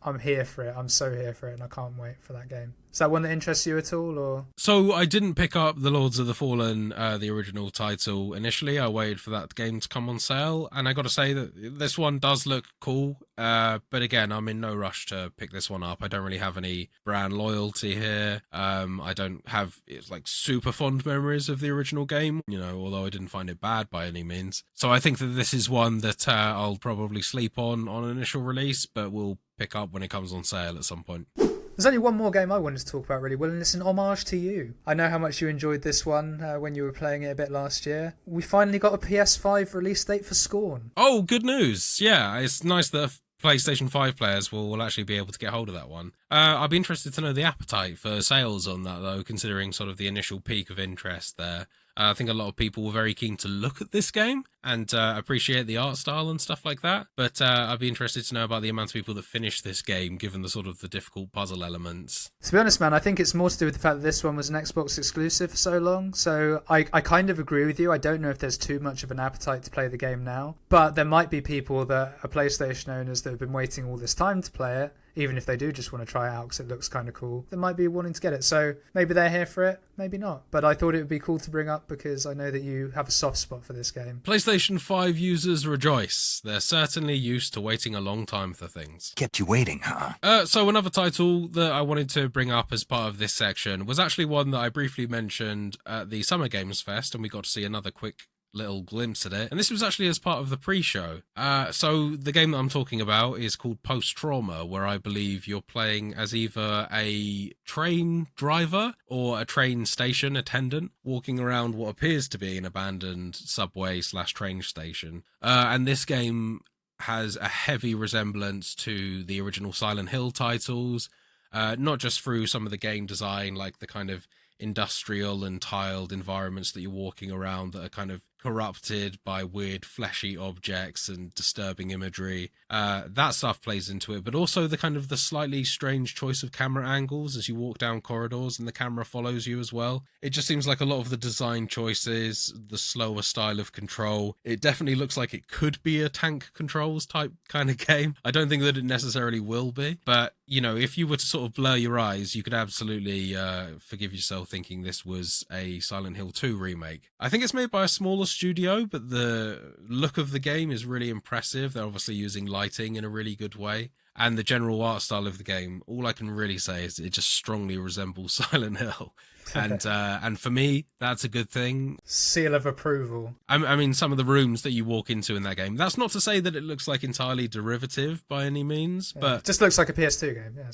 I'm here for it. I'm so here for it, and I can't wait for that game. Is that one that interests you at all, or? So I didn't pick up the Lords of the Fallen, the original title initially. I waited for that game to come on sale, and I got to say that this one does look cool. But again, I'm in no rush to pick this one up. I don't really have any brand loyalty here. I don't have like super fond memories of the original game, although I didn't find it bad by any means. So I think that this is one that I'll probably sleep on initial release, but will pick up when it comes on sale at some point. There's only one more game I wanted to talk about, really, Will, and it's an homage to you. I know how much you enjoyed this one when you were playing it a bit last year. We finally got a PS5 release date for Scorn. Oh, good news. Yeah, it's nice that PlayStation 5 players will actually be able to get hold of that one. I'd be interested to know the appetite for sales on that, though, considering sort of the initial peak of interest there. I think a lot of people were very keen to look at this game and appreciate the art style and stuff like that. But I'd be interested to know about the amount of people that finished this game, given the sort of the difficult puzzle elements. To be honest, man, I think it's more to do with the fact that this one was an Xbox exclusive for so long. So I kind of agree with you. I don't know if there's too much of an appetite to play the game now. But there might be people that are PlayStation owners that have been waiting all this time to play it. Even if they do just want to try it out because it looks kind of cool, they might be wanting to get it. So maybe they're here for it, maybe not. But I thought it would be cool to bring up because I know that you have a soft spot for this game. PlayStation 5 users rejoice. They're certainly used to waiting a long time for things. Kept you waiting, huh? So another title that I wanted to bring up as part of this section was actually one that I briefly mentioned at the Summer Games Fest, and we got to see another quick little glimpse at it, and this was actually as part of the pre-show. So the game that I'm talking about is called Post Trauma, where I believe you're playing as either a train driver or a train station attendant walking around what appears to be an abandoned subway/train station. And this game has a heavy resemblance to the original Silent Hill titles, not just through some of the game design, like the kind of industrial and tiled environments that you're walking around that are kind of corrupted by weird fleshy objects and disturbing imagery. That stuff plays into it, but also the kind of the slightly strange choice of camera angles as you walk down corridors and the camera follows you as well. It just seems like a lot of the design choices, the slower style of control, it definitely looks like it could be a tank controls type kind of game. I don't think that it necessarily will be, but if you were to sort of blur your eyes, you could absolutely forgive yourself thinking this was a Silent Hill 2 remake. I think it's made by a smaller studio, but the look of the game is really impressive. They're obviously using lighting in a really good way, and the general art style of the game, all I can really say is it just strongly resembles Silent Hill. And for me, that's a good thing. Seal of approval. I mean, some of the rooms that you walk into in that game, that's not to say that it looks like entirely derivative by any means, but It just looks like a PS2 game, yeah.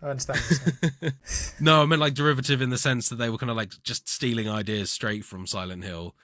I understand what you're saying. No, I meant like derivative in the sense that they were kind of like just stealing ideas straight from Silent Hill.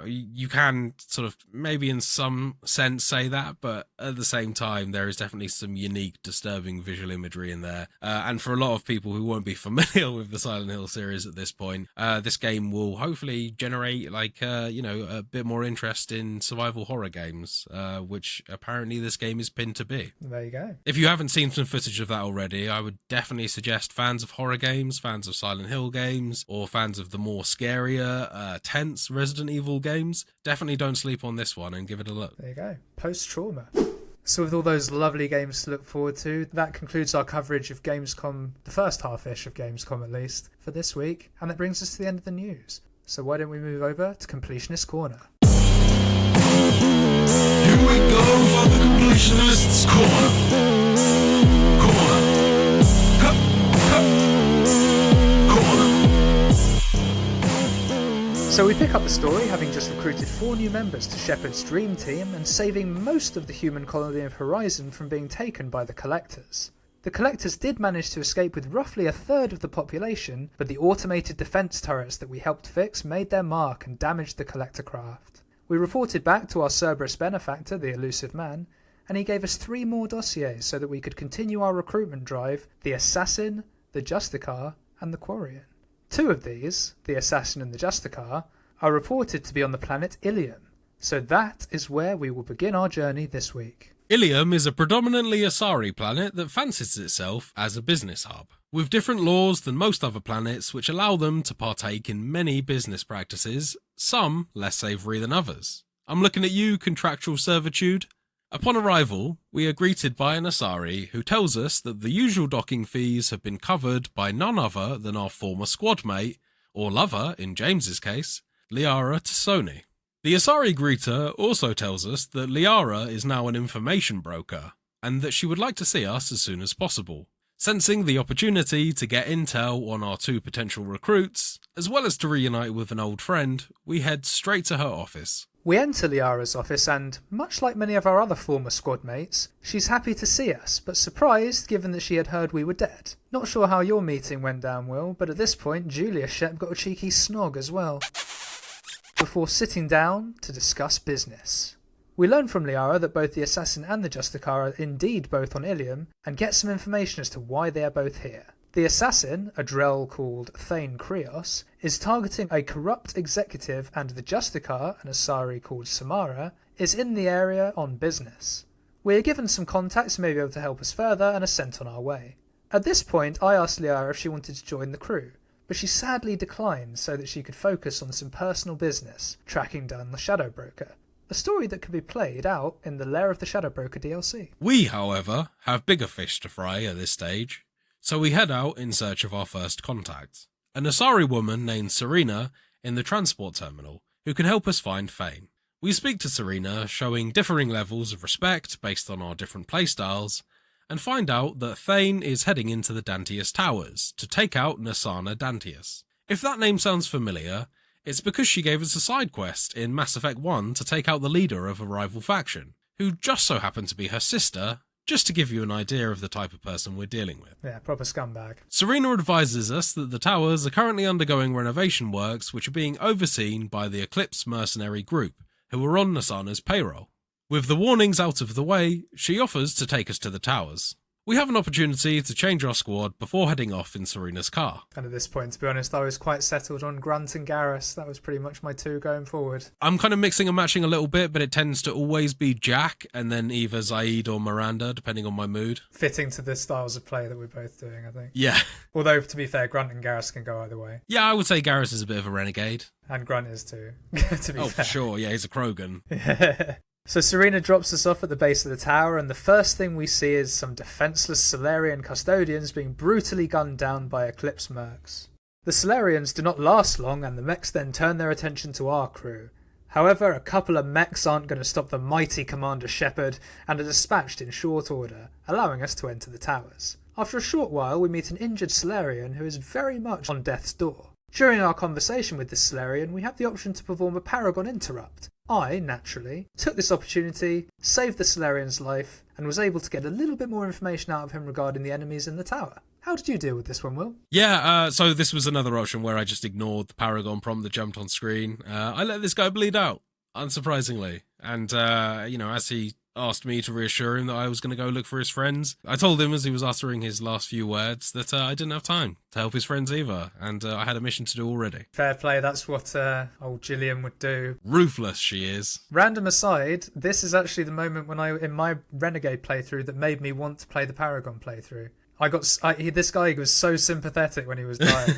You can sort of maybe in some sense say that, but at the same time, there is definitely some unique, disturbing visual imagery in there. And for a lot of people who won't be familiar with the Silent Hill series at this point, this game will hopefully generate like, a bit more interest in survival horror games, which apparently this game is pinned to be. There you go. If you haven't seen some footage of that already, I would definitely suggest fans of horror games, fans of Silent Hill games, or fans of the more scarier, tense Resident Evil games, definitely don't sleep on this one and give it a look. There you go. Post-trauma. So with all those lovely games to look forward to, that concludes our coverage of Gamescom, the first half-ish of Gamescom at least, for this week. And that brings us to the end of the news. So why don't we move over to Completionist Corner? Here we go for the Completionist's Corner. So we pick up the story having just recruited 4 new members to Shepard's dream team and saving most of the human colony of Horizon from being taken by the Collectors. The Collectors did manage to escape with roughly a third of the population, but the automated defence turrets that we helped fix made their mark and damaged the Collector craft. We reported back to our Cerberus benefactor, the Elusive Man, and he gave us 3 more dossiers so that we could continue our recruitment drive: the Assassin, the Justicar, and the Quarian. 2 of these, the Assassin and the Justicar, are reported to be on the planet Ilium, so that is where we will begin our journey this week. Ilium is a predominantly Asari planet that fancies itself as a business hub, with different laws than most other planets which allow them to partake in many business practices, some less savoury than others. I'm looking at you, contractual servitude. Upon arrival, we are greeted by an Asari who tells us that the usual docking fees have been covered by none other than our former squad mate, or lover in James's case, Liara Tassoni. The Asari greeter also tells us that Liara is now an information broker, and that she would like to see us as soon as possible. Sensing the opportunity to get intel on our 2 potential recruits, as well as to reunite with an old friend, we head straight to her office. We enter Liara's office and, much like many of our other former squad mates, she's happy to see us, but surprised given that she had heard we were dead. Not sure how your meeting went down, Will, but at this point Julia Shep got a cheeky snog as well. Before sitting down to discuss business. We learn from Liara that both the Assassin and the Justicar are indeed both on Ilium, and get some information as to why they are both here. The Assassin, a Drell called Thane Krios, is targeting a corrupt executive, and the Justicar, an Asari called Samara, is in the area on business. We are given some contacts who may be able to help us further and are sent on our way. At this point I asked Liara if she wanted to join the crew, but she sadly declined so that she could focus on some personal business, tracking down the Shadow Broker, a story that could be played out in the Lair of the Shadow Broker DLC. We, however, have bigger fish to fry at this stage, so we head out in search of our first contact, an Asari woman named Serena in the transport terminal, who can help us find Thane. We speak to Serena, showing differing levels of respect based on our different playstyles, and find out that Thane is heading into the Dantius Towers to take out Nasana Dantius. If that name sounds familiar, it's because she gave us a side quest in Mass Effect 1 to take out the leader of a rival faction, who just so happened to be her sister, just to give you an idea of the type of person we're dealing with. Yeah, proper scumbag. Serena advises us that the towers are currently undergoing renovation works which are being overseen by the Eclipse mercenary group, who are on Nasana's payroll. With the warnings out of the way, she offers to take us to the towers. We have an opportunity to change our squad before heading off in Serena's car. And at this point, to be honest, I was quite settled on Grunt and Garrus. That was pretty much my 2 going forward. I'm kind of mixing and matching a little bit, but it tends to always be Jack and then either Zaid or Miranda, depending on my mood. Fitting to the styles of play that we're both doing, I think. Yeah. Although, to be fair, Grunt and Garrus can go either way. Yeah, I would say Garrus is a bit of a renegade. And Grunt is too, to be fair. For sure. Yeah, he's a Krogan. So Serena drops us off at the base of the tower, and the first thing we see is some defenceless Solarian custodians being brutally gunned down by Eclipse mercs. The Solarians do not last long, and the mechs then turn their attention to our crew. However, a couple of mechs aren't going to stop the mighty Commander Shepard, and are dispatched in short order, allowing us to enter the towers. After a short while, we meet an injured Solarian who is very much on death's door. During our conversation with this Solarian, we have the option to perform a Paragon interrupt. I, naturally, took this opportunity, saved the Solarian's life, and was able to get a little bit more information out of him regarding the enemies in the tower. How did you deal with this one, Will? Yeah, so this was another option where I just ignored the Paragon prompt that jumped on screen. I let this guy bleed out, unsurprisingly. And, as he asked me to reassure him that I was going to go look for his friends, I told him as he was uttering his last few words that I didn't have time to help his friends either, and I had a mission to do already. Fair play, that's what old Gillian would do. Ruthless she is. Random aside, this is actually the moment when in my Renegade playthrough that made me want to play the Paragon playthrough. This guy was so sympathetic when he was dying.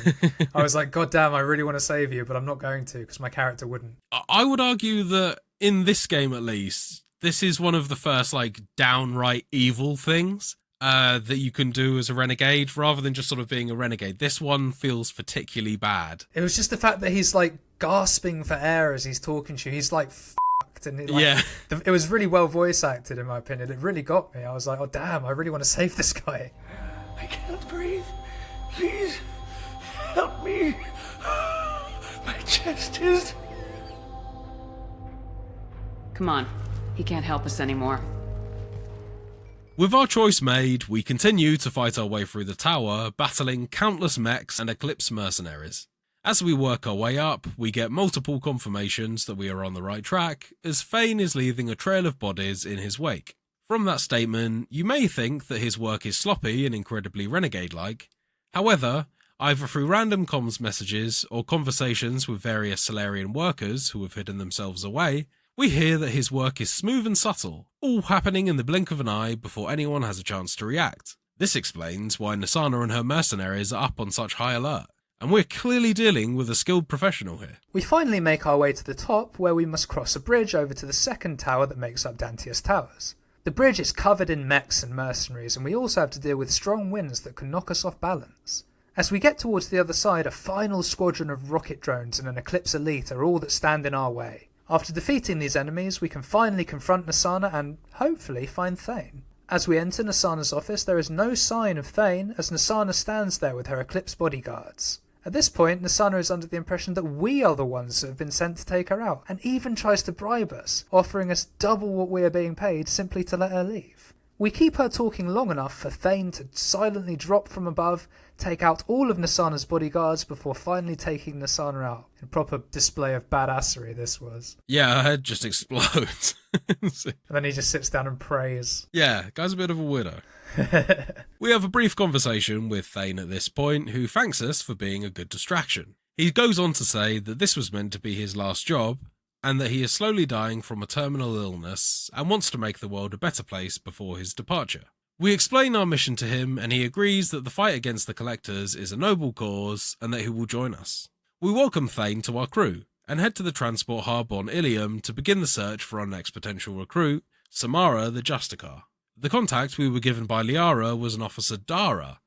I was like, God damn, I really want to save you, but I'm not going to because my character wouldn't. I would argue that in this game, at least, this is one of the first, downright evil things that you can do as a renegade, rather than just sort of being a renegade. This one feels particularly bad. It was just the fact that he's, gasping for air as he's talking to you. He's, fucked. And it was really well voice acted, in my opinion. It really got me. I was like, oh, damn, I really want to save this guy. I can't breathe. Please, help me. My chest is... Come on. He can't help us anymore. With our choice made, we continue to fight our way through the tower, battling countless mechs and Eclipse mercenaries. As we work our way up, we get multiple confirmations that we are on the right track, as Thane is leaving a trail of bodies in his wake. From that statement, you may think that his work is sloppy and incredibly renegade-like. However, either through random comms messages or conversations with various Solarian workers who have hidden themselves away, we hear that his work is smooth and subtle, all happening in the blink of an eye before anyone has a chance to react. This explains why Nasana and her mercenaries are up on such high alert, and we're clearly dealing with a skilled professional here. We finally make our way to the top, where we must cross a bridge over to the second tower that makes up Dantius Towers. The bridge is covered in mechs and mercenaries, and we also have to deal with strong winds that can knock us off balance. As we get towards the other side, a final squadron of rocket drones and an Eclipse Elite are all that stand in our way. After defeating these enemies, we can finally confront Nasana and, hopefully, find Thane. As we enter Nasana's office, there is no sign of Thane, as Nasana stands there with her Eclipse bodyguards. At this point, Nasana is under the impression that we are the ones that have been sent to take her out, and even tries to bribe us, offering us double what we are being paid simply to let her leave. We keep her talking long enough for Thane to silently drop from above, take out all of Nasana's bodyguards before finally taking Nasana out. In proper display of badassery, this was. Yeah, her head just explodes. And then he just sits down and prays. Yeah, guy's a bit of a weirdo. We have a brief conversation with Thane at this point, who thanks us for being a good distraction. He goes on to say that this was meant to be his last job, and that he is slowly dying from a terminal illness and wants to make the world a better place before his departure. We explain our mission to him, and he agrees that the fight against the Collectors is a noble cause and that he will join us. We welcome Thane to our crew and head to the transport hub on Ilium to begin the search for our next potential recruit, Samara the Justicar. The contact we were given by Liara was an officer Dara,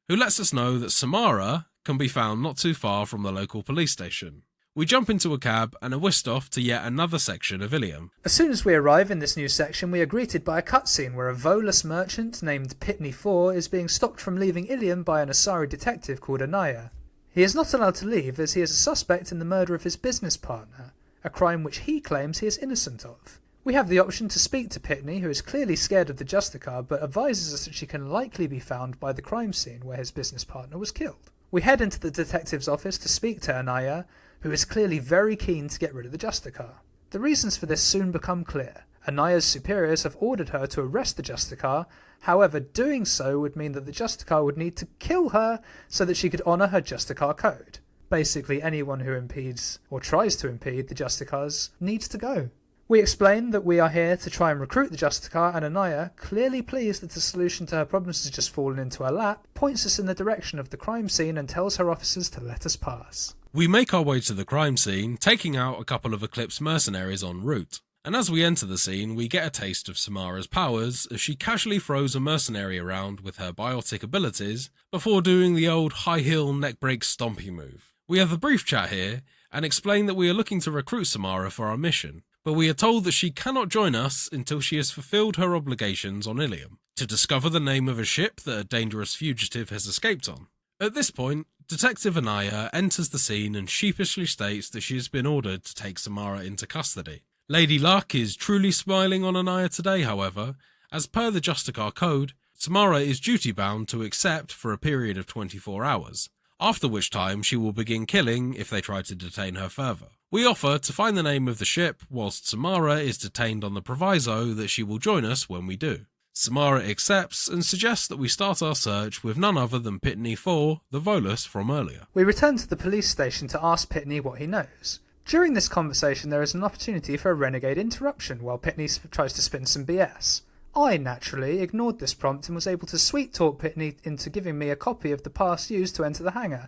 who lets us know that Samara can be found not too far from the local police station. We jump into a cab and are whisked off to yet another section of Ilium. As soon as we arrive in this new section, we are greeted by a cutscene where a Volus merchant named Pitney 4 is being stopped from leaving Ilium by an Asari detective called Anaya. He is not allowed to leave as he is a suspect in the murder of his business partner, a crime which he claims he is innocent of. We have the option to speak to Pitney, who is clearly scared of the Justicar, but advises us that she can likely be found by the crime scene where his business partner was killed. We head into the detective's office to speak to Anaya, who is clearly very keen to get rid of the Justicar. The reasons for this soon become clear. Anaya's superiors have ordered her to arrest the Justicar, however doing so would mean that the Justicar would need to kill her so that she could honour her Justicar code. Basically anyone who impedes or tries to impede the Justicars needs to go. We explain that we are here to try and recruit the Justicar, and Anaya, clearly pleased that the solution to her problems has just fallen into her lap, points us in the direction of the crime scene and tells her officers to let us pass. We make our way to the crime scene, taking out a couple of Eclipse mercenaries en route. And as we enter the scene, we get a taste of Samara's powers as she casually throws a mercenary around with her biotic abilities before doing the old high heel neckbreak stompy move. We have a brief chat here and explain that we are looking to recruit Samara for our mission, but we are told that she cannot join us until she has fulfilled her obligations on Ilium, to discover the name of a ship that a dangerous fugitive has escaped on. At this point, Detective Anaya enters the scene and sheepishly states that she has been ordered to take Samara into custody. Lady Luck is truly smiling on Anaya today, however, as per the Justicar code, Samara is duty-bound to accept for a period of 24 hours, after which time she will begin killing if they try to detain her further. We offer to find the name of the ship whilst Samara is detained on the proviso that she will join us when we do. Samara accepts and suggests that we start our search with none other than Pitney 4, the Volus from earlier. We return to the police station to ask Pitney what he knows. During this conversation there is an opportunity for a renegade interruption while Pitney tries to spin some BS. I naturally ignored this prompt and was able to sweet-talk Pitney into giving me a copy of the pass used to enter the hangar.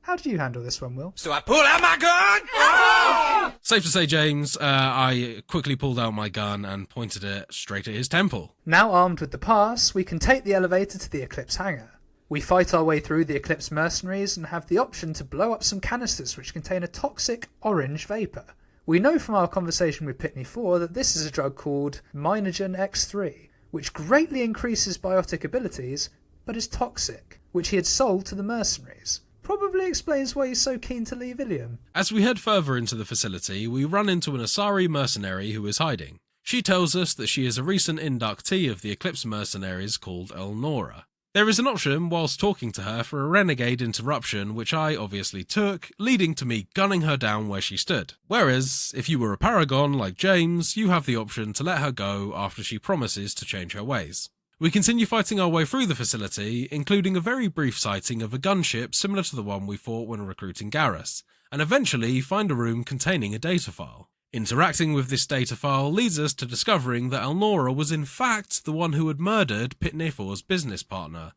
How did you handle this one, Will? So I pull out my gun. Safe to say, James, I quickly pulled out my gun and pointed it straight at his temple. Now armed with the pass, we can take the elevator to the Eclipse hangar. We fight our way through the Eclipse mercenaries and have the option to blow up some canisters which contain a toxic orange vapour. We know from our conversation with Pitney 4 that this is a drug called Minogen X3, which greatly increases biotic abilities, but is toxic, which he had sold to the mercenaries. Probably explains why he's so keen to leave Ilium. As we head further into the facility, we run into an Asari mercenary who is hiding. She tells us that she is a recent inductee of the Eclipse mercenaries called Elnora. There is an option whilst talking to her for a renegade interruption, which I obviously took, leading to me gunning her down where she stood. Whereas, if you were a paragon like James, you have the option to let her go after she promises to change her ways. We continue fighting our way through the facility, including a very brief sighting of a gunship similar to the one we fought when recruiting Garrus, and eventually find a room containing a data file. Interacting with this data file leads us to discovering that Elnora was in fact the one who had murdered Pitney 4's business partner,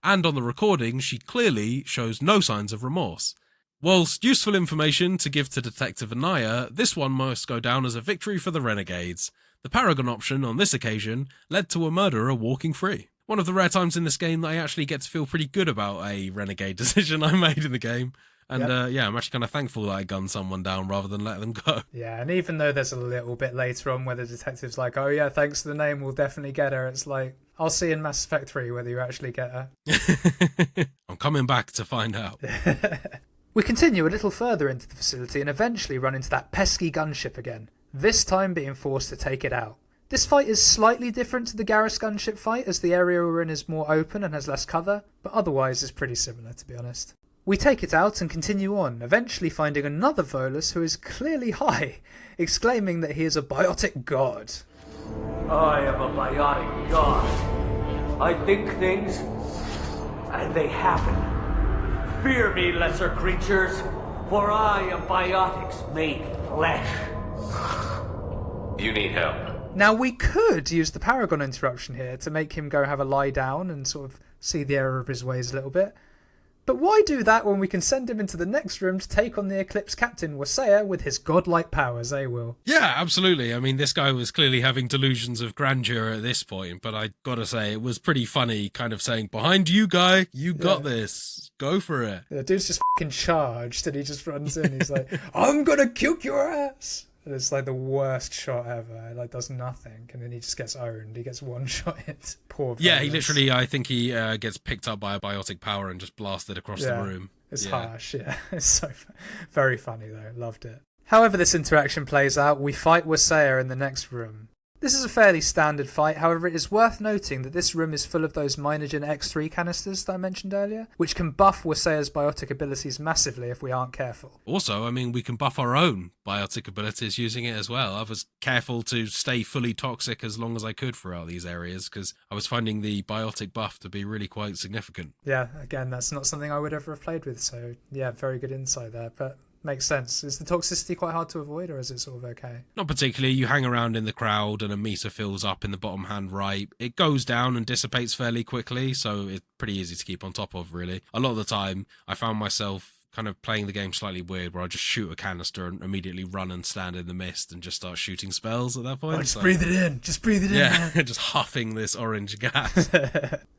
and on the recording she clearly shows no signs of remorse. Whilst useful information to give to Detective Anaya, this one must go down as a victory for the Renegades. The Paragon option on this occasion led to a murderer walking free. One of the rare times in this game that I actually get to feel pretty good about a Renegade decision I made in the game. And yeah, I'm actually kind of thankful that I gunned someone down rather than let them go. Yeah, and even though there's a little bit later on where the detective's like, oh yeah, thanks to the name, we'll definitely get her. It's like, I'll see in Mass Effect 3 whether you actually get her. I'm coming back to find out. We continue a little further into the facility and eventually run into that pesky gunship again, this time being forced to take it out. This fight is slightly different to the Garrus gunship fight as the area we're in is more open and has less cover, but otherwise is pretty similar to be honest. We take it out and continue on, eventually finding another Volus who is clearly high, exclaiming that he is a biotic god. I am a biotic god. I think things, and they happen. Fear me, lesser creatures, for I am biotics made flesh. You need help. Now we could use the Paragon interruption here to make him go have a lie down and sort of see the error of his ways a little bit. But why do that when we can send him into the next room to take on the Eclipse captain Wasea with his godlike powers, eh, Will? Yeah, absolutely. I mean, this guy was clearly having delusions of grandeur at this point, but I gotta say, it was pretty funny kind of saying, behind you, guy, you got this. Go for it. The dude's just fucking charged and he just runs in. He's like, I'm gonna kick your ass. And it's like the worst shot ever. It like does nothing, and then he just gets owned. He gets one shot hit. Poor. Yeah, Volus. he literally, I think he gets picked up by a biotic power and just blasted across the room. It's harsh. Yeah, it's so very funny though. Loved it. However this interaction plays out, we fight Wasea in the next room. This is a fairly standard fight, however it is worth noting that this room is full of those Minogen X3 canisters that I mentioned earlier, which can buff Wasea's biotic abilities massively if we aren't careful. Also, I mean, we can buff our own biotic abilities using it as well. I was careful to stay fully toxic as long as I could throughout these areas, because I was finding the biotic buff to be really quite significant. Yeah, again, that's not something I would ever have played with, so yeah, very good insight there, but makes sense. Is the toxicity quite hard to avoid, or is it sort of okay? Not particularly. You hang around in the crowd and a meter fills up in the bottom hand right. It goes down and dissipates fairly quickly, so it's pretty easy to keep on top of, really. A lot of the time, I found myself kind of playing the game slightly weird, where I just shoot a canister and immediately run and stand in the mist and just start shooting spells at that point. Oh, just breathe it in. Just breathe it in. Yeah, just huffing this orange gas.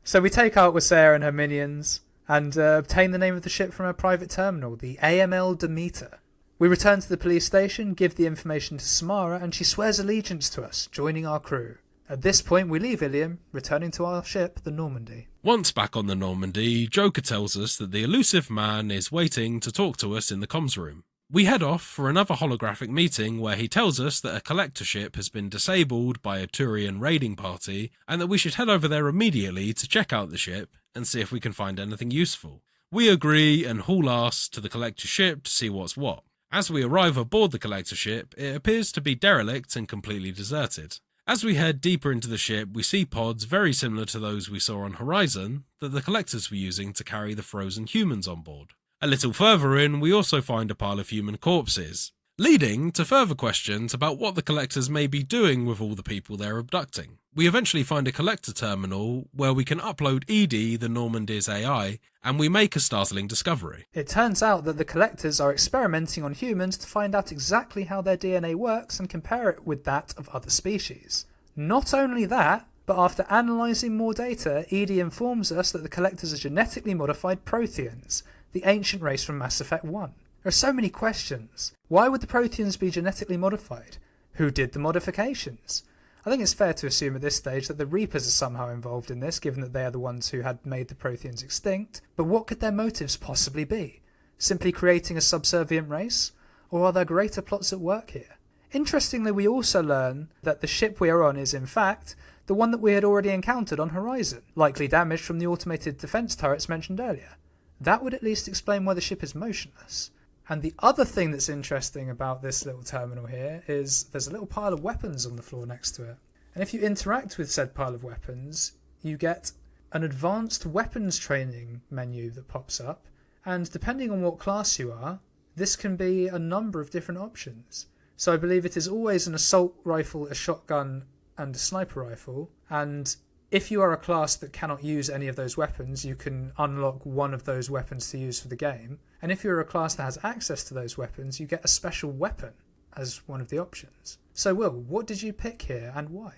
So we take out Wasea and her minions and obtain the name of the ship from her private terminal, the AML Demeter. We return to the police station, give the information to Samara, and she swears allegiance to us, joining our crew. At this point, we leave Ilium, returning to our ship, the Normandy. Once back on the Normandy, Joker tells us that the elusive man is waiting to talk to us in the comms room. We head off for another holographic meeting where he tells us that a collector ship has been disabled by a Turian raiding party and that we should head over there immediately to check out the ship and see if we can find anything useful. We agree and haul ass to the collector ship to see what's what. As we arrive aboard the collector ship, it appears to be derelict and completely deserted. As we head deeper into the ship, we see pods very similar to those we saw on Horizon that the collectors were using to carry the frozen humans on board. A little further in, we also find a pile of human corpses, leading to further questions about what the collectors may be doing with all the people they're abducting. We eventually find a collector terminal where we can upload Edie, the Normandy's AI, and we make a startling discovery. It turns out that the collectors are experimenting on humans to find out exactly how their DNA works and compare it with that of other species. Not only that, but after analysing more data, Edie informs us that the collectors are genetically modified Protheans, the ancient race from Mass Effect 1. There are so many questions. Why would the Protheans be genetically modified? Who did the modifications? I think it's fair to assume at this stage that the Reapers are somehow involved in this, given that they are the ones who had made the Protheans extinct. But what could their motives possibly be? Simply creating a subservient race? Or are there greater plots at work here? Interestingly, we also learn that the ship we are on is, in fact, the one that we had already encountered on Horizon, likely damaged from the automated defence turrets mentioned earlier. That would at least explain why the ship is motionless. And the other thing that's interesting about this little terminal here is there's a little pile of weapons on the floor next to it. And if you interact with said pile of weapons, you get an advanced weapons training menu that pops up. And depending on what class you are, this can be a number of different options. So I believe it is always an assault rifle, a shotgun, and a sniper rifle. And if you are a class that cannot use any of those weapons, you can unlock one of those weapons to use for the game. And if you're a class that has access to those weapons, you get a special weapon as one of the options. So Will, what did you pick here and why?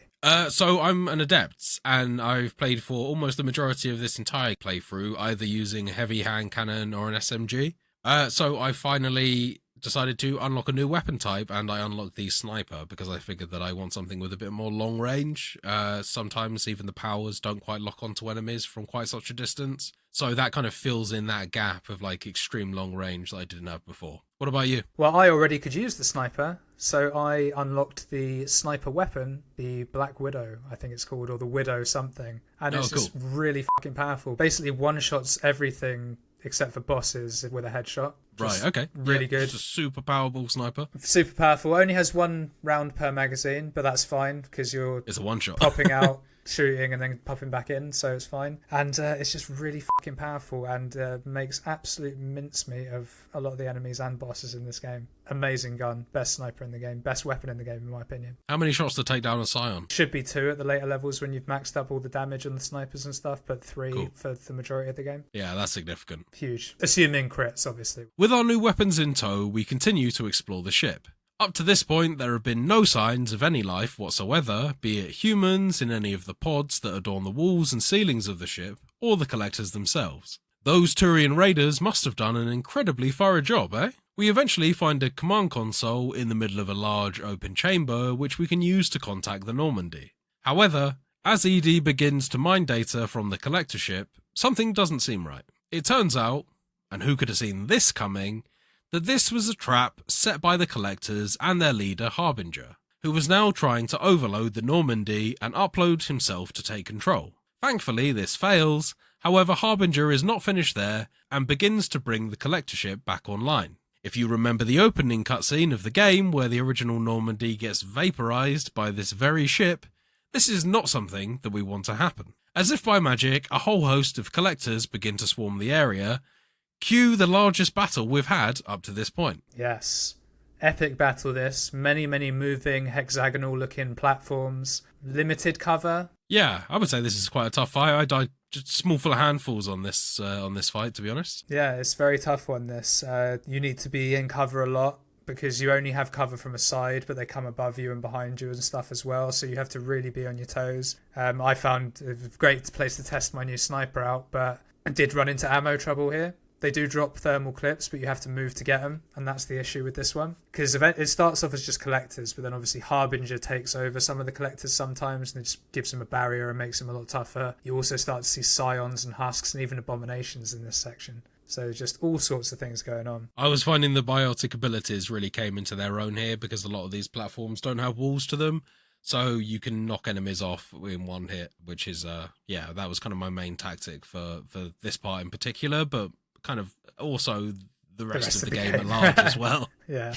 So I'm an adept, and I've played for almost the majority of this entire playthrough, either using a heavy hand cannon or an SMG. So I finally decided to unlock a new weapon type, and I unlocked the sniper because I figured that I want something with a bit more long range. Sometimes even the powers don't quite lock onto enemies from quite such a distance. So that kind of fills in that gap of like extreme long range that I didn't have before. What about you? Well, I already could use the sniper, so I unlocked the sniper weapon, the Black Widow, I think it's called, or the Widow something. And it's just really fucking powerful. Basically one-shots everything except for bosses with a headshot. Right, okay. Really good. It's a super powerful sniper. Super powerful. Only has one round per magazine, but that's fine because It's a one-shot. popping out, shooting, and then popping back in, so it's fine. And it's just really fucking powerful and makes absolute mincemeat of a lot of the enemies and bosses in this game. Amazing gun. Best sniper in the game. Best weapon in the game, in my opinion. How many shots to take down a Scion? Should be 2 at the later levels when you've maxed up all the damage on the snipers and stuff, but 3 for the majority of the game. Yeah, that's significant. Huge. Assuming crits, obviously. With our new weapons in tow, we continue to explore the ship. Up to this point, there have been no signs of any life whatsoever, be it humans in any of the pods that adorn the walls and ceilings of the ship, or the collectors themselves. Those Turian raiders must have done an incredibly thorough job, eh? We eventually find a command console in the middle of a large open chamber which we can use to contact the Normandy. However, as ED begins to mine data from the collector ship, something doesn't seem right. It turns out, and who could have seen this coming, that this was a trap set by the collectors and their leader Harbinger, who was now trying to overload the Normandy and upload himself to take control. Thankfully this fails, however Harbinger is not finished there and begins to bring the collector ship back online. If you remember the opening cutscene of the game where the original Normandy gets vaporized by this very ship, this is not something that we want to happen. As if by magic, a whole host of collectors begin to swarm the area. Cue the largest battle we've had up to this point. Yes. Epic battle this. Many moving hexagonal looking platforms. Limited cover. Yeah, I would say this is quite a tough fight. I died just small full of handfuls on this fight, to be honest. Yeah, it's a very tough one, this. You need to be in cover a lot because you only have cover from a side, but they come above you and behind you and stuff as well, so you have to really be on your toes. I found a great place to test my new sniper out, but I did run into ammo trouble here. They do drop thermal clips, but you have to move to get them, and that's the issue with this one. Because it starts off as just collectors, but then obviously Harbinger takes over some of the collectors sometimes, and it just gives them a barrier and makes them a lot tougher. You also start to see Scions and Husks and even Abominations in this section. So just all sorts of things going on. I was finding the biotic abilities really came into their own here because a lot of these platforms don't have walls to them. So you can knock enemies off in one hit, which is, that was kind of my main tactic for this part in particular, but kind of also the rest of the game at large as well. Yeah.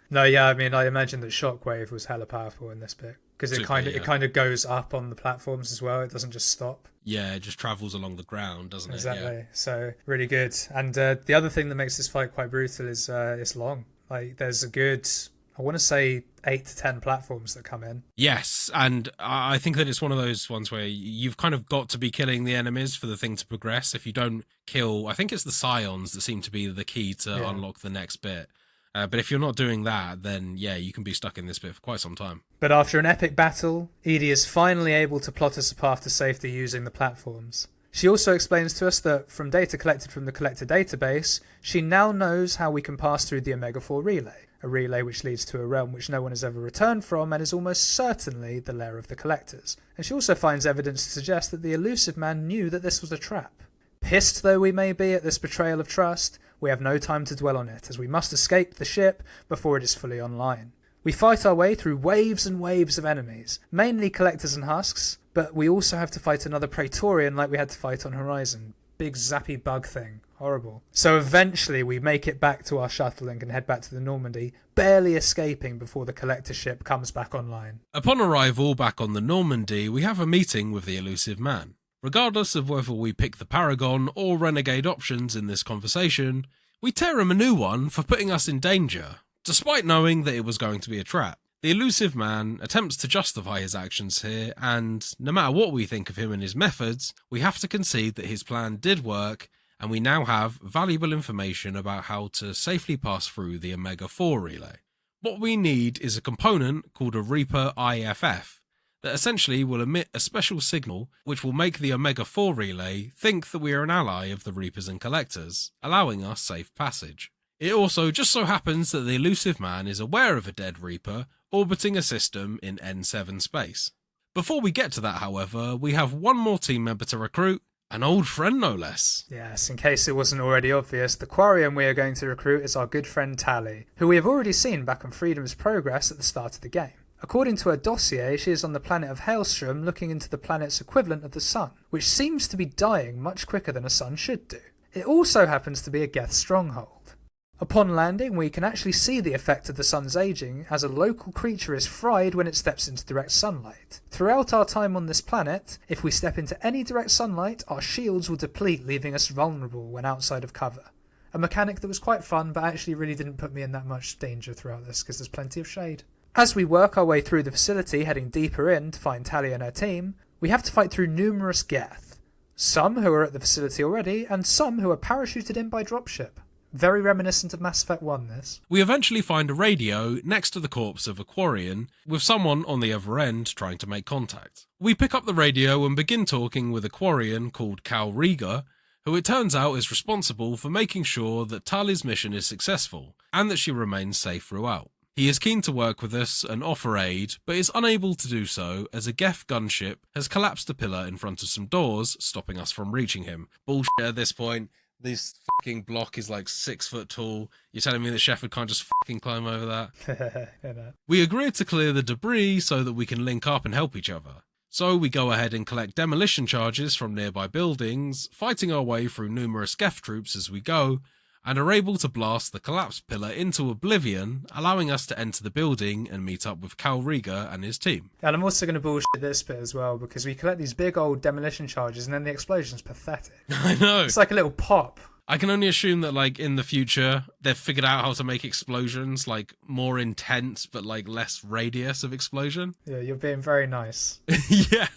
No, yeah, I mean, I imagine that Shockwave was hella powerful in this bit because it kind of goes up on the platforms as well. It doesn't just stop. Yeah, it just travels along the ground, doesn't it? Exactly. Yeah. So really good. And the other thing that makes this fight quite brutal is it's long. Like there's a good, I want to say 8 to 10 platforms that come in. Yes, and I think that it's one of those ones where you've kind of got to be killing the enemies for the thing to progress. If you don't kill, I think it's the Scions that seem to be the key to unlock the next bit. But if you're not doing that, then yeah, you can be stuck in this bit for quite some time. But after an epic battle, Edie is finally able to plot us a path to safety using the platforms. She also explains to us that from data collected from the Collector database, she now knows how we can pass through the Omega-4 relay, a relay which leads to a realm which no one has ever returned from and is almost certainly the lair of the Collectors. And she also finds evidence to suggest that the elusive man knew that this was a trap. Pissed though we may be at this betrayal of trust, we have no time to dwell on it, as we must escape the ship before it is fully online. We fight our way through waves and waves of enemies, mainly Collectors and Husks, but we also have to fight another Praetorian like we had to fight on Horizon. Big zappy bug thing. Horrible. So eventually we make it back to our shuttle and can head back to the Normandy, barely escaping before the Collector ship comes back online. Upon arrival back on the Normandy, we have a meeting with the elusive man. Regardless of whether we pick the Paragon or Renegade options in this conversation, we tear him a new one for putting us in danger, despite knowing that it was going to be a trap. The elusive man attempts to justify his actions here, and no matter what we think of him and his methods, we have to concede that his plan did work, and we now have valuable information about how to safely pass through the Omega-4 relay. What we need is a component called a Reaper IFF, that essentially will emit a special signal which will make the Omega-4 relay think that we are an ally of the Reapers and Collectors, allowing us safe passage. It also just so happens that the elusive man is aware of a dead Reaper orbiting a system in N7 space. Before we get to that, however, we have one more team member to recruit, an old friend no less. Yes, in case it wasn't already obvious, the Quarian we are going to recruit is our good friend Tali, who we have already seen back on Freedom's Progress at the start of the game. According to her dossier, she is on the planet of Hailstrom looking into the planet's equivalent of the Sun, which seems to be dying much quicker than a sun should do. It also happens to be a Geth stronghold. Upon landing, we can actually see the effect of the sun's aging, as a local creature is fried when it steps into direct sunlight. Throughout our time on this planet, if we step into any direct sunlight, our shields will deplete, leaving us vulnerable when outside of cover. A mechanic that was quite fun, but actually really didn't put me in that much danger throughout this, because there's plenty of shade. As we work our way through the facility, heading deeper in to find Tali and her team, we have to fight through numerous Geth. Some who are at the facility already, and some who are parachuted in by dropship. Very reminiscent of Mass Effect 1, this. We eventually find a radio next to the corpse of a Quarian, with someone on the other end trying to make contact. We pick up the radio and begin talking with a Quarian called Cal Riga, who it turns out is responsible for making sure that Tali's mission is successful, and that she remains safe throughout. He is keen to work with us and offer aid, but is unable to do so as a Geth gunship has collapsed a pillar in front of some doors, stopping us from reaching him. Bullshit at this point. This fucking block is like 6 foot tall. You're telling me that Shepard can't just fucking climb over that? We agreed to clear the debris so that we can link up and help each other. So we go ahead and collect demolition charges from nearby buildings, fighting our way through numerous Geth troops as we go, and are able to blast the collapsed pillar into oblivion, allowing us to enter the building and meet up with Cal Riga and his team. And I'm also going to bullshit this bit as well, because we collect these big old demolition charges and then the explosion's pathetic. I know. It's like a little pop. I can only assume that, like, in the future, they've figured out how to make explosions, like, more intense, but, like, less radius of explosion. Yeah, you're being very nice. Yeah.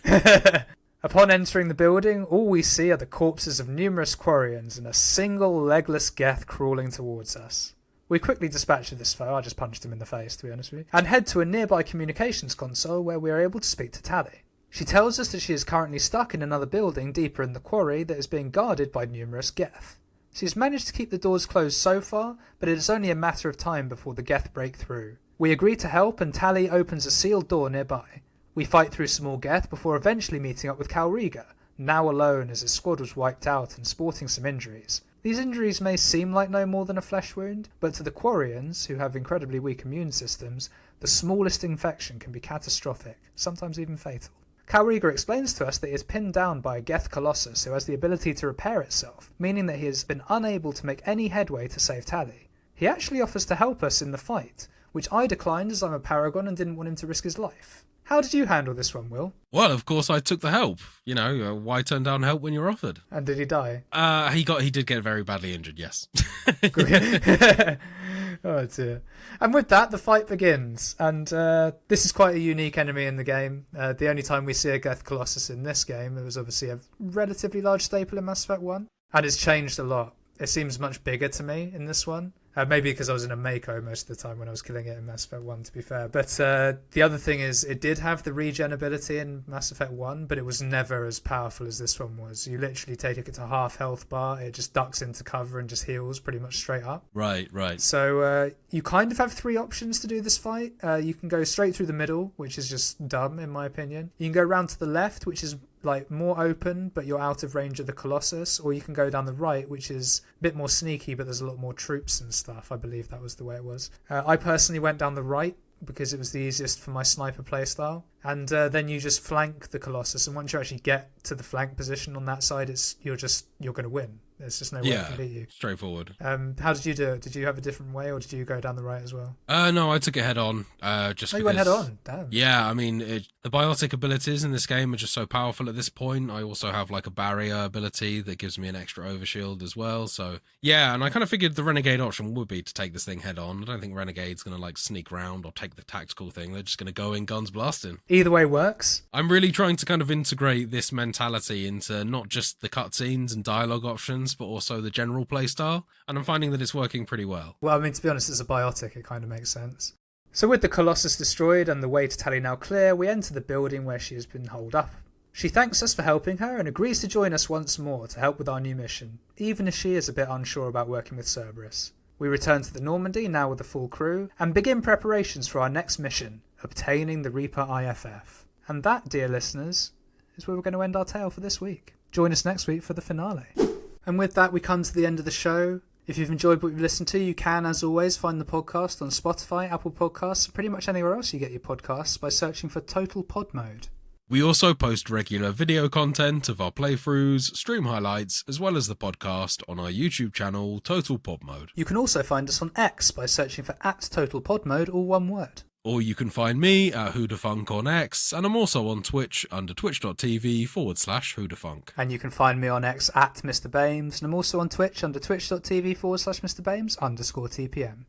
Upon entering the building, all we see are the corpses of numerous Quarians and a single legless Geth crawling towards us. We quickly dispatch this foe, I just punched him in the face to be honest with you, and head to a nearby communications console where we are able to speak to Tali. She tells us that she is currently stuck in another building deeper in the quarry that is being guarded by numerous Geth. She has managed to keep the doors closed so far, but it is only a matter of time before the Geth break through. We agree to help and Tali opens a sealed door nearby. We fight through some more Geth before eventually meeting up with Cal Riga, now alone as his squad was wiped out and sporting some injuries. These injuries may seem like no more than a flesh wound, but to the Quarians, who have incredibly weak immune systems, the smallest infection can be catastrophic, sometimes even fatal. Calriga explains to us that he is pinned down by a Geth Colossus who has the ability to repair itself, meaning that he has been unable to make any headway to save Tally. He actually offers to help us in the fight, which I declined as I'm a Paragon and didn't want him to risk his life. How did you handle this one, Will? Well, of course I took the help. You know, why turn down help when you're offered? And did he die? He did get very badly injured, yes. Oh dear. And with that, the fight begins. And this is quite a unique enemy in the game. The only time we see a Geth Colossus in this game, it was obviously a relatively large staple in Mass Effect 1. And it's changed a lot. It seems much bigger to me in this one. Maybe because I was in a Mako most of the time when I was killing it in Mass Effect 1, to be fair. But the other thing is, it did have the regen ability in Mass Effect 1, but it was never as powerful as this one was. You literally take it to half health bar, it just ducks into cover and just heals pretty much straight up. Right. So you kind of have three options to do this fight. You can go straight through the middle, which is just dumb in my opinion. You can go round to the left, which is like more open, but you're out of range of the Colossus, or you can go down the right, which is a bit more sneaky, but there's a lot more troops and stuff. I believe that was the way it was. I personally went down the right because it was the easiest for my sniper playstyle, and then you just flank the Colossus, and once you actually get to the flank position on that side, you're going to win. There's just no way it can beat you. Straightforward. How did you do it? Did you have a different way, or did you go down the right as well? No, I took it head on. You went head on? Damn. Yeah, I mean, the biotic abilities in this game are just so powerful at this point. I also have like a barrier ability that gives me an extra overshield as well. So yeah, and I kind of figured the Renegade option would be to take this thing head on. I don't think Renegade's going to like sneak around or take the tactical thing. They're just going to go in guns blasting. Either way works. I'm really trying to kind of integrate this mentality into not just the cutscenes and dialogue options, but also the general playstyle, and I'm finding that it's working pretty well. Well, I mean, to be honest, as a biotic, it kind of makes sense. So with the Colossus destroyed and the way to Tally now clear, we enter the building where she has been holed up. She thanks us for helping her and agrees to join us once more to help with our new mission, even as she is a bit unsure about working with Cerberus. We return to the Normandy, now with a full crew, and begin preparations for our next mission, obtaining the Reaper IFF. And that, dear listeners, is where we're going to end our tale for this week. Join us next week for the finale. And with that, we come to the end of the show. If you've enjoyed what you've listened to, you can, as always, find the podcast on Spotify, Apple Podcasts, and pretty much anywhere else you get your podcasts by searching for Total Pod Mode. We also post regular video content of our playthroughs, stream highlights, as well as the podcast on our YouTube channel, Total Pod Mode. You can also find us on X by searching for @TotalPodMode, all one word. Or you can find me at Whodafunk on X, and I'm also on Twitch under twitch.tv/Whodafunk. And you can find me on X @MrBames, and I'm also on Twitch under twitch.tv/MrBames_TPM.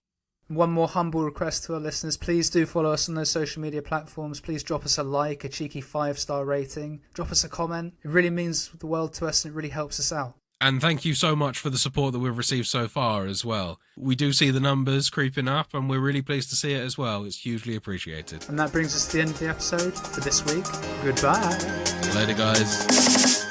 One more humble request to our listeners, please do follow us on those social media platforms. Please drop us a like, a cheeky 5-star rating, drop us a comment. It really means the world to us and it really helps us out. And thank you so much for the support that we've received so far as well. We do see the numbers creeping up, and we're really pleased to see it as well. It's hugely appreciated. And that brings us to the end of the episode for this week. Goodbye. Later, guys.